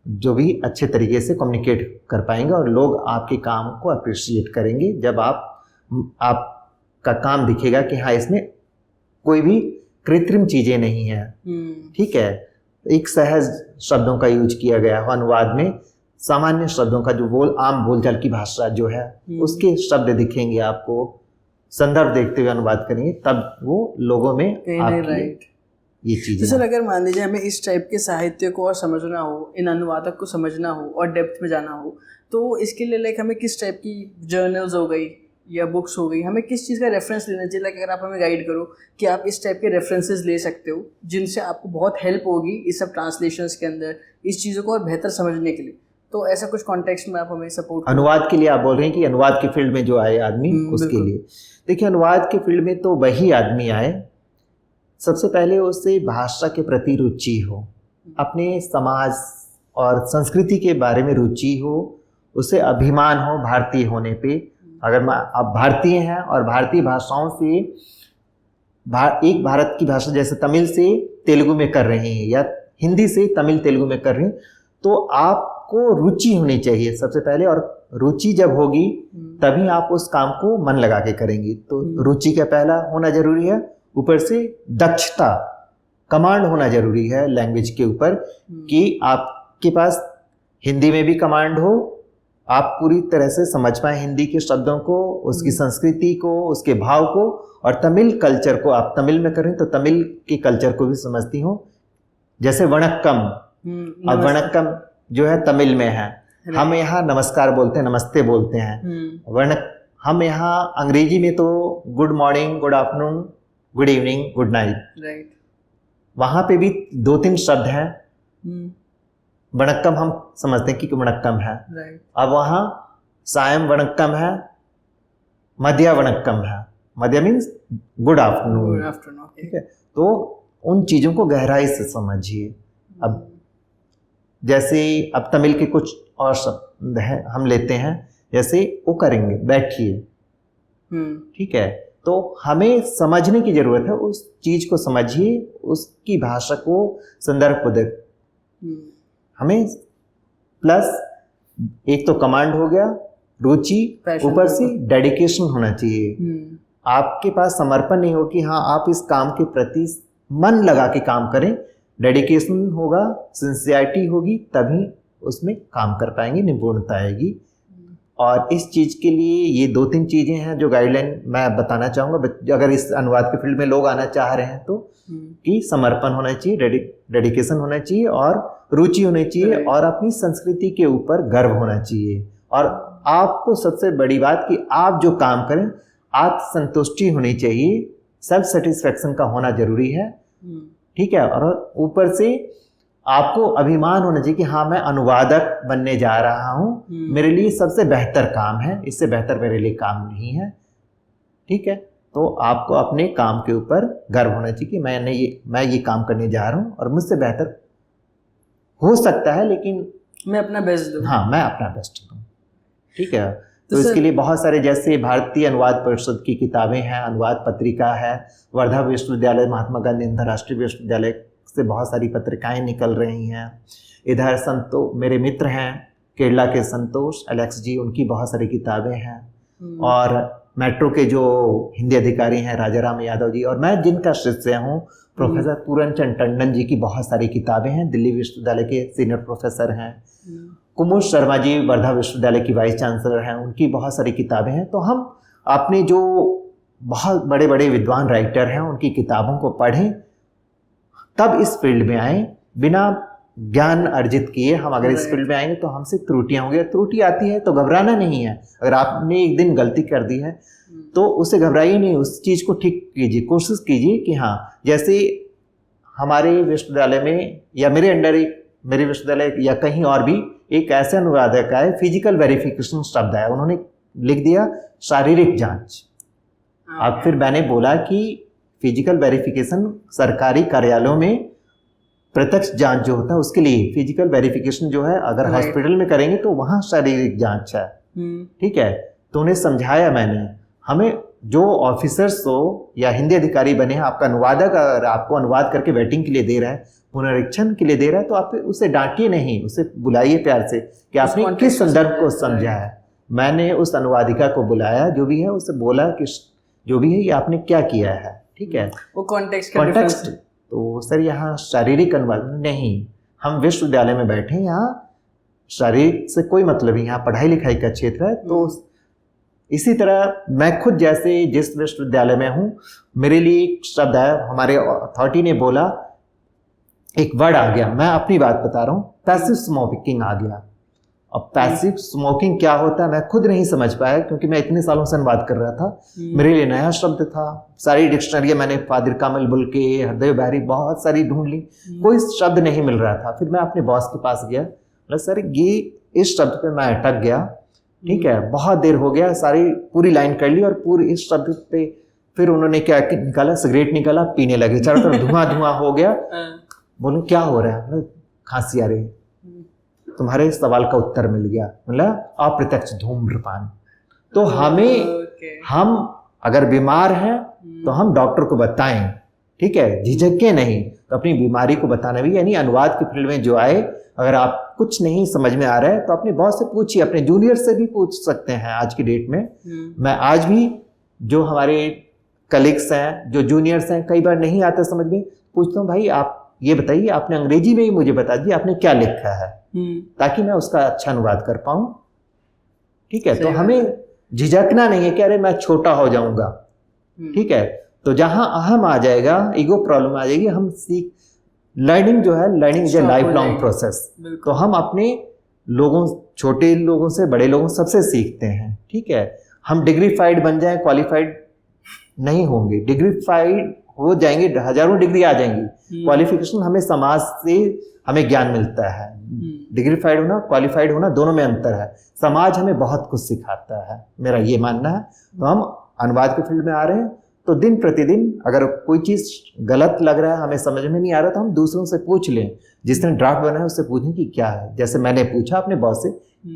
जो भी अच्छे तरीके से कम्युनिकेट कर पाएंगे और लोग आपके काम को अप्रिशिएट करेंगे। जब आपका काम दिखेगा कि हाँ, इसमें कोई भी कृत्रिम चीज़ें नहीं हैं, ठीक है, एक सहज शब्दों का यूज किया गया हो अनुवाद में, सामान्य शब्दों का जो आम बोलचाल की भाषा जो है उसके शब्द दिखेंगे आपको। संदर्भ देखते हुए अनुवाद करेंगे, तब वो लोगों में ये चीज़। तो सर, अगर मान लीजिए हमें इस टाइप के साहित्य को और समझना हो, इन अनुवादक को समझना हो और डेप्थ में जाना हो, तो इसके लिए लाइक हमें किस टाइप की जर्नल्स हो गई या बुक्स हो गई, हमें किस चीज़ का रेफरेंस लेना चाहिए? लाइक अगर आप हमें गाइड करो कि आप इस टाइप के रेफरेंसेस ले सकते हो जिनसे आपको बहुत हेल्प होगी इस सब ट्रांसलेशंस के अंदर, इस चीज़ों को और बेहतर समझने के लिए, तो ऐसा कुछ कॉन्टेक्स्ट में आप हमें सपोर्ट। अनुवाद के लिए आप बोल रहे हैं कि अनुवाद के फील्ड में जो आए आदमी, उसके लिए देखिए, अनुवाद के फील्ड में तो वही आदमी आए, सबसे पहले उससे भाषा के प्रति रुचि हो, अपने समाज और संस्कृति के बारे में रुचि हो, उसे अभिमान हो भारतीय होने पे। अगर आप भारतीय हैं और भारतीय भाषाओं से एक भारत की भाषा जैसे तमिल से तेलुगु में कर रहे हैं या हिंदी से तमिल तेलुगु में कर रहे हैं, तो आपको रुचि होनी चाहिए सबसे पहले, और रुचि जब होगी तभी आप उस काम को मन लगा के करेंगे। तो रुचि का पहला होना जरूरी है, ऊपर से दक्षता, कमांड होना जरूरी है लैंग्वेज के ऊपर, कि आपके पास हिंदी में भी कमांड हो, आप पूरी तरह से समझ पाएँ हिंदी के शब्दों को, उसकी संस्कृति को, उसके भाव को, और तमिल कल्चर को आप तमिल में करें तो तमिल के कल्चर को भी समझती हो। जैसे वणक्कम, अब वणक्कम जो है तमिल में है, हम यहाँ नमस्कार बोलते हैं, नमस्ते बोलते हैं। हम यहाँ अंग्रेजी में तो good morning, good afternoon, good evening, good night, वहाँ पे भी 2-3 शब्द हैं। वणक्कम हम समझते हैं कि वणक्कम है, अब वहाँ सायं वणक्कम है, मध्य वणक्कम है, मध्य मीन्स गुड आफ्टरनून, ठीक है। तो उन चीज़ों को गहराई से समझिए। अब जैसे अब तमिल के कुछ और शब्द हैं हम लेते हैं, जैसे वो करेंगे, बैठिए, ठीक है, तो हमें समझने की ज़रूरत है, उस चीज़ को समझिए, उसकी भाषा को, संदर्भ को देख। हमें प्लस एक तो कमांड हो गया, रुचि, ऊपर से डेडिकेशन होना चाहिए। आपके पास समर्पण नहीं हो कि हाँ आप इस काम के प्रति मन लगा के काम करें, डेडिकेशन होगा, सिंसियरिटी होगी, तभी उसमें काम कर पाएंगे, निपुणता आएगी। और इस चीज़ के लिए ये 2-3 चीज़ें हैं जो गाइडलाइन मैं बताना चाहूँगा। अगर इस अनुवाद के फील्ड में लोग आना चाह रहे हैं तो कि समर्पण होना चाहिए, डेडिकेशन होना चाहिए और रुचि होनी चाहिए, और अपनी संस्कृति के ऊपर गर्व होना चाहिए, और आपको सबसे बड़ी बात कि आप जो काम करें आत्मसंतुष्टि होनी चाहिए, सेल्फ सेटिस्फेक्शन का होना जरूरी है, ठीक है। और ऊपर से आपको अभिमान होना चाहिए कि हाँ मैं अनुवादक बनने जा रहा हूँ, मेरे लिए सबसे बेहतर काम है, इससे बेहतर मेरे लिए काम नहीं है, ठीक है। तो आपको अपने काम के ऊपर गर्व होना चाहिए कि मैं ये काम करने जा रहा हूँ और मुझसे बेहतर हो सकता है, लेकिन मैं अपना बेस्ट दूँ। हाँ, मैं अपना बेस्ट दूँ, ठीक है। तो इसके लिए बहुत सारे, जैसे भारतीय अनुवाद परिषद की किताबें हैं, अनुवाद पत्रिका है, वर्धा विश्वविद्यालय, महात्मा गांधी अंतर्राष्ट्रीय विश्वविद्यालय से बहुत सारी पत्रिकाएं निकल रही हैं। इधर मेरे मित्र हैं केरला के संतोष एलेक्स जी, उनकी बहुत सारी किताबें हैं। और मेट्रो के जो हिंदी अधिकारी हैं राजाराम यादव जी, और मैं जिनका शिष्य हूँ प्रोफेसर पूरनचंद टंडन जी की बहुत सारी किताबें हैं, दिल्ली विश्वविद्यालय के सीनियर प्रोफेसर हैं। कुमुद शर्मा जी वर्धा विश्वविद्यालय की वाइस चांसलर हैं, उनकी बहुत सारी किताबें हैं। तो हम अपने जो बहुत बड़े बड़े विद्वान राइटर हैं उनकी किताबों को पढ़ें, तब इस फील्ड में आएँ। बिना ज्ञान अर्जित किए हम अगर इस फील्ड में आएंगे तो हमसे त्रुटियां होंगी। त्रुटि आती है तो घबराना नहीं है। अगर आपने एक दिन गलती कर दी है तो उससे घबराइए नहीं, उस चीज़ को ठीक कीजिए, कोशिश कीजिए कि हाँ, जैसे हमारे विश्वविद्यालय में या मेरे अंडर मेरे विश्वविद्यालय या कहीं और भी एक ऐसे अनुवादक है, फिजिकल वेरिफिकेशन शब्द है, उन्होंने लिख दिया शारीरिक जांच। अब फिर मैंने बोला कि फिजिकल वेरिफिकेशन सरकारी कार्यालयों में प्रत्यक्ष जांच जो होता है उसके लिए फिजिकल वेरिफिकेशन जो है अगर हॉस्पिटल में करेंगे तो वहाँ शारीरिक जांच है, ठीक है। तो उन्हें समझाया मैंने, हमें जो ऑफिसर्स हो या हिंदी अधिकारी बने हैं, आपका अनुवादक अगर आपको अनुवाद करके वेटिंग के लिए दे रहा है, पुनरीक्षण के लिए दे रहा है, तो आप उसे डांटिए नहीं, उसे बुलाइए प्यार से कि आपने किस संदर्भ को समझा है। मैंने उस अनुवादिका को बुलाया, जो भी है उसे बोला कि जो भी है ये आपने क्या किया है, ठीक है, वो कॉन्टेक्स्ट। तो सर यहाँ शारीरिक अनुवाद नहीं, हम विश्वविद्यालय में बैठे, यहाँ शारीरिक से कोई मतलब नहीं, यहाँ पढ़ाई लिखाई का क्षेत्र है। तो इसी तरह मैं खुद जैसे जिस विश्वविद्यालय में हूँ, मेरे लिए एक शब्द है, हमारे अथॉरिटी ने बोला, एक वर्ड आ गया, मैं अपनी बात बता रहा हूँ, पैसिव स्मोकिंग आ गया। अब पैसिव स्मोकिंग क्या होता है मैं खुद नहीं समझ पाया, क्योंकि मैं इतने सालों से अनुवाद कर रहा था, मेरे लिए नया शब्द था। सारी डिक्शनरी मैंने फादिर कामिल बुल्के, हरदेव बहरी बहुत सारी ढूंढ ली, कोई शब्द नहीं मिल रहा था। फिर मैं अपने बॉस के पास गया, बोला सर ये इस शब्द पे मैं अटक गया, ठीक है, बहुत देर हो गया, सारी पूरी लाइन कर ली और पूरी इस शब्द पे। फिर उन्होंने क्या निकाला, सिगरेट निकाला, पीने लगे, चारों तरफ धुआं हो गया। बोले क्या हो रहा है, खांसी आ रही है। तुम्हारे सवाल का उत्तर मिल गया, मतलब अप्रत्यक्ष धूम्रपान। तो हम अगर बीमार हैं तो हम डॉक्टर को बताएं, ठीक है, झिझके नहीं, तो अपनी बीमारी को बताना भी। यानी अनुवाद के फील्ड में जो आए, अगर आप कुछ नहीं समझ में आ रहा है तो अपने बॉस से पूछिए, अपने जूनियर से भी पूछ सकते हैं। आज की डेट में मैं आज भी जो हमारे कलीग्स हैं, जो जूनियर्स हैं, कई बार नहीं आता समझ में, पूछता हूँ भाई आप ये बताइए, आपने अंग्रेजी में ही मुझे बता दिए आपने क्या लिखा है, ताकि मैं उसका अच्छा अनुवाद कर पाऊं, ठीक है। तो हमें झिझकना नहीं है कि अरे मैं छोटा हो जाऊंगा, ठीक है। तो जहां अहम आ जाएगा, ईगो प्रॉब्लम आ जाएगी, हम लर्निंग जो है, learning is a life long process. तो हम अपने लोगों, छोटे लोगों से, बड़े लोगों सबसे सीखते हैं, ठीक है। हम डिग्रीफाइड बन जाए, क्वालिफाइड नहीं होंगे। डिग्रीफाइड हो जाएंगे, हजारों डिग्री आ जाएंगी, क्वालिफिकेशन हमें समाज से हमें ज्ञान मिलता है। डिग्रीफाइड होना, क्वालिफाइड होना, दोनों में अंतर है। समाज हमें बहुत कुछ सिखाता है, मेरा ये मानना है। तो हम अनुवाद के फील्ड में आ रहे हैं, तो दिन प्रतिदिन अगर कोई चीज़ गलत लग रहा है, हमें समझ में नहीं आ रहा, तो हम दूसरों से पूछ लें। जिसने ड्राफ्ट बनाया उससे पूछें कि क्या है। जैसे मैंने पूछा अपने बॉस से,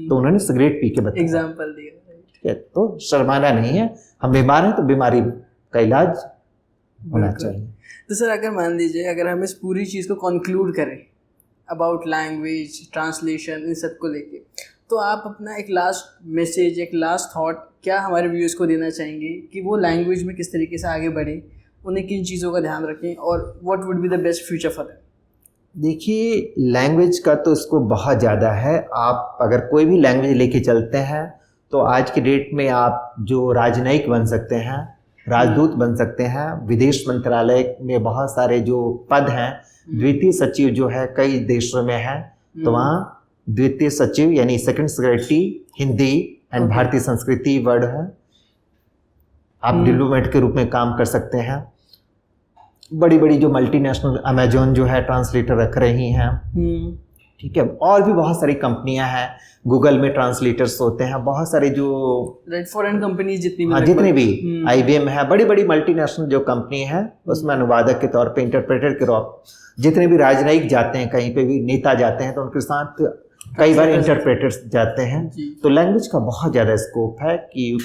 तो उन्होंने सिगरेट पी के बताया, एग्जाम्पल दिया, ठीक है। तो शर्माना नहीं है, हम बीमार हैं तो बीमारी का इलाज होना चाहिए। तो सर अगर मान लीजिए, अगर हम इस पूरी चीज़ को कंक्लूड करें अबाउट लैंग्वेज, ट्रांसलेशन, इन सब को लेके, तो आप अपना एक लास्ट मैसेज, एक लास्ट थॉट क्या हमारे व्यूअर्स को देना चाहेंगे कि वो लैंग्वेज में किस तरीके से आगे बढ़े, उन्हें किन चीज़ों का ध्यान रखें, और what would be the best future for them? देखिए, लैंग्वेज का तो इसको बहुत ज़्यादा है। आप अगर कोई भी लैंग्वेज लेके चलते हैं तो आज की डेट में आप जो राजनयिक बन सकते हैं, राजदूत बन सकते हैं। विदेश मंत्रालय में बहुत सारे जो पद हैं, द्वितीय सचिव जो है कई देशों में है, तो वहाँ द्वितीय सचिव यानी सेकंड सेक्रेटरी हिंदी, एंड भारतीय संस्कृति वर्ड है। आप डिप्लोमेट के रूप में काम कर सकते हैं। बड़ी बड़ी जो मल्टीनेशनल अमेजोन जो है ट्रांसलेटर रख रही हैं, ठीक है, और भी बहुत सारी कंपनियां हैं, गूगल में ट्रांसलेटर्स होते हैं, बहुत सारे जो फॉरेन कंपनी जितनी भी, हाँ जितनी भी IBM है, बड़ी बड़ी मल्टीनेशनल जो कंपनी है उसमें अनुवादक के तौर पे, इंटरप्रेटर के तौर, जितने भी राजनयिक जाते हैं, कहीं पे भी नेता जाते हैं तो उनके साथ कई बार इंटरप्रेटर्स जाते हैं। तो लैंग्वेज का बहुत ज़्यादा स्कोप है कि you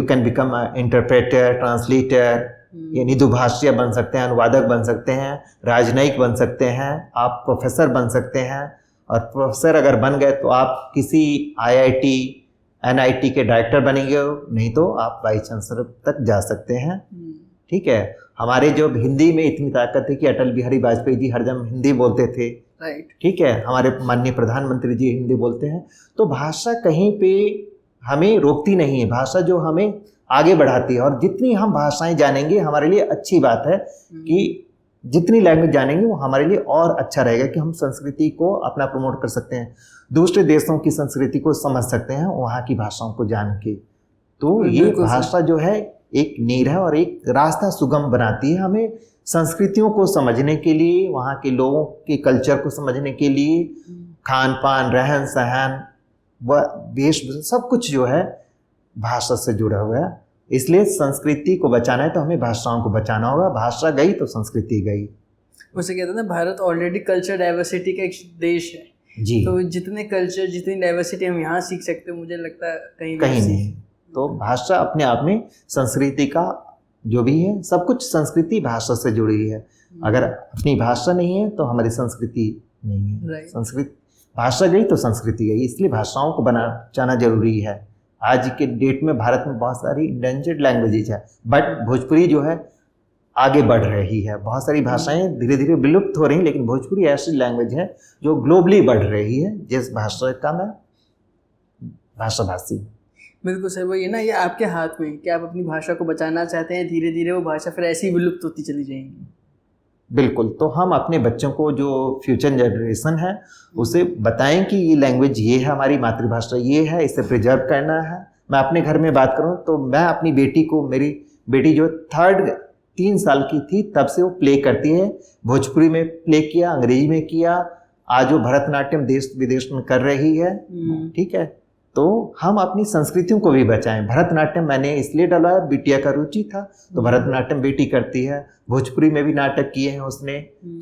can become interpreter, translator, यानी दुभाषी बन सकते हैं, अनुवादक बन सकते हैं, राजनयिक बन सकते हैं, आप प्रोफेसर बन सकते हैं, और प्रोफेसर अगर बन गए तो आप किसी IIT NIT के डायरेक्टर बनेंगे, नहीं तो आप वाइस चांसलर तक जा सकते हैं। ठीक है, हमारे जो हिंदी में इतनी ताकत है कि अटल बिहारी वाजपेयी जी हरदम हिंदी बोलते थे, राइट, ठीक है, हमारे माननीय प्रधानमंत्री जी हिंदी बोलते हैं। तो भाषा कहीं पे हमें रोकती नहीं है, भाषा जो हमें आगे बढ़ाती है, और जितनी हम भाषाएं जानेंगे हमारे लिए अच्छी बात है कि जितनी लैंग्वेज जानेंगे वो हमारे लिए और अच्छा रहेगा कि हम संस्कृति को अपना प्रमोट कर सकते हैं, दूसरे देशों की संस्कृति को समझ सकते हैं वहाँ की भाषाओं को जान के। तो ये भाषा जो है एक नींव है और एक रास्ता सुगम बनाती है हमें संस्कृतियों को समझने के लिए, वहाँ के लोगों के कल्चर को समझने के लिए, खान पान, रहन सहन, व वेशभूषा, सब कुछ जो है भाषा से जुड़ा हुआ है। इसलिए संस्कृति को बचाना है तो हमें भाषाओं को बचाना होगा। भाषा गई तो संस्कृति गई। उसे कहते हैं ना, भारत ऑलरेडी कल्चर डाइवर्सिटी का एक देश है जी। तो जितने कल्चर, जितनी डाइवर्सिटी हम यहाँ सीख सकते हैं, मुझे लगता है कहीं नहीं। तो भाषा अपने आप में संस्कृति का जो भी है, सब कुछ संस्कृति भाषा से जुड़ी है। अगर अपनी भाषा नहीं है तो हमारी संस्कृति नहीं है। संस्कृति, भाषा गई तो संस्कृति गई, इसलिए भाषाओं को बचाना जरूरी है। आज के डेट में भारत में बहुत सारी इंडेंजर्ड लैंग्वेजेज है, बट भोजपुरी जो है आगे बढ़ रही है। बहुत सारी भाषाएं धीरे धीरे विलुप्त हो रही हैं, लेकिन भोजपुरी ऐसी लैंग्वेज है जो ग्लोबली बढ़ रही है, जिस भाषा का मैं भाषाभाषी। बिल्कुल सर, वही है ना, ये आपके हाथ में कि आप अपनी भाषा को बचाना चाहते हैं, धीरे धीरे वो भाषा फिर ऐसी ही विलुप्त होती चली जाएंगी। बिल्कुल, तो हम अपने बच्चों को, जो फ्यूचर जनरेशन है, उसे बताएं कि ये लैंग्वेज ये है, हमारी मातृभाषा ये है, इसे प्रिजर्व करना है। मैं अपने घर में बात करूं तो मैं अपनी बेटी को, मेरी बेटी जो 3 साल की थी तब से वो प्ले करती है, भोजपुरी में प्ले किया, अंग्रेजी में किया, आज वो भरतनाट्यम देश विदेश में कर रही है। ठीक है, तो हम अपनी संस्कृतियों को भी बचाएं। भरतनाट्यम मैंने इसलिए डलवाया, बिटिया का रुचि था तो भरतनाट्यम बेटी करती है, भोजपुरी में भी नाटक किए हैं उसने।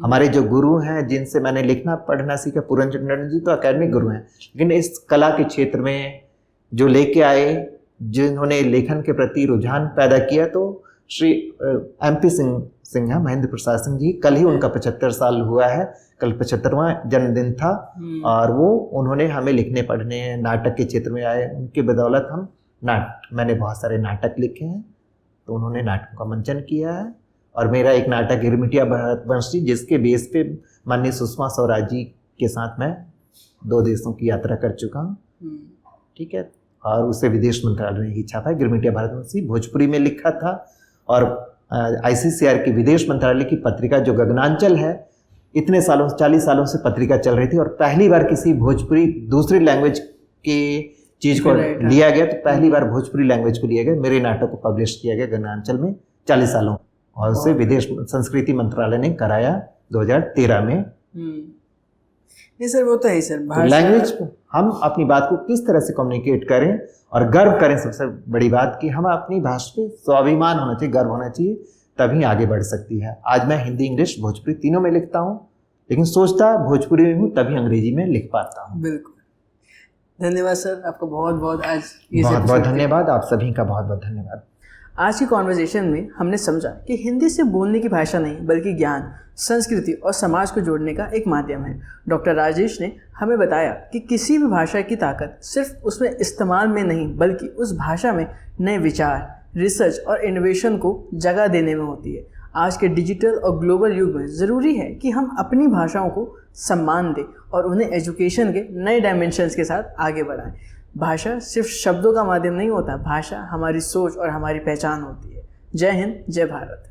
हमारे जो गुरु हैं जिनसे मैंने लिखना पढ़ना सीखा, पूरन चंद्रन जी तो अकेडमिक गुरु हैं, लेकिन इस कला के क्षेत्र में जो लेके आए, जिन्होंने लेखन के प्रति रुझान पैदा किया, तो श्री MP सिंह, महेंद्र प्रसाद सिंह जी, कल ही उनका 75 साल हुआ है, कल 75वां जन्मदिन था, और वो उन्होंने हमें लिखने पढ़ने, नाटक के क्षेत्र में आए, उनके बदौलत हम मैंने बहुत सारे नाटक लिखे हैं, तो उन्होंने नाटकों का मंचन किया है। और मेरा एक नाटक गिरमिटिया भारतवंशी, जिसके बेस पे माननीय सुषमा स्वराज जी के साथ मैं 2 देशों की यात्रा कर चुका हूँ। ठीक है, और उसे विदेश मंत्रालय ने ही छापा है। गिरमिटिया भारतवंशी भोजपुरी में लिखा था, और ICCR की विदेश मंत्रालय की पत्रिका जो गगनांचल है, इतने सालों 40 सालों से पत्रिका चल रही थी, और पहली बार किसी भोजपुरी दूसरी लैंग्वेज की चीज़ को लिया गया, तो पहली बार भोजपुरी लैंग्वेज को लिया गया। मेरे नाटक को पब्लिश किया गया गगनांचल में 40 सालों, और उसे विदेश संस्कृति मंत्रालय ने कराया 2013 में। नहीं सर, वो तो है सर, तो लैंग्वेज हम अपनी बात को किस तरह से कम्युनिकेट करें और गर्व करें, सबसे बड़ी बात कि हम अपनी भाषा पे स्वाभिमान होना चाहिए, गर्व होना चाहिए, तभी आगे बढ़ सकती है। आज मैं हिंदी, इंग्लिश, भोजपुरी तीनों में लिखता हूँ, लेकिन सोचता भोजपुरी में हूँ तभी अंग्रेजी में लिख पाता हूँ। बिल्कुल, धन्यवाद सर, आपका बहुत बहुत आज बहुत बहुत धन्यवाद, आप सभी का बहुत बहुत धन्यवाद। आज की कॉन्वर्जेशन में हमने समझा कि हिंदी से बोलने की भाषा नहीं, बल्कि ज्ञान, संस्कृति और समाज को जोड़ने का एक माध्यम है। डॉक्टर राजेश ने हमें बताया कि किसी भी भाषा की ताकत सिर्फ उसमें इस्तेमाल में नहीं, बल्कि उस भाषा में नए विचार, रिसर्च और इनोवेशन को जगह देने में होती है। आज के डिजिटल और ग्लोबल युग में ज़रूरी है कि हम अपनी भाषाओं को सम्मान दें और उन्हें एजुकेशन के नए डायमेंशंस के साथ आगे बढ़ाएं। भाषा सिर्फ शब्दों का माध्यम नहीं होता, भाषा हमारी सोच और हमारी पहचान होती है। जय हिंद, जय भारत।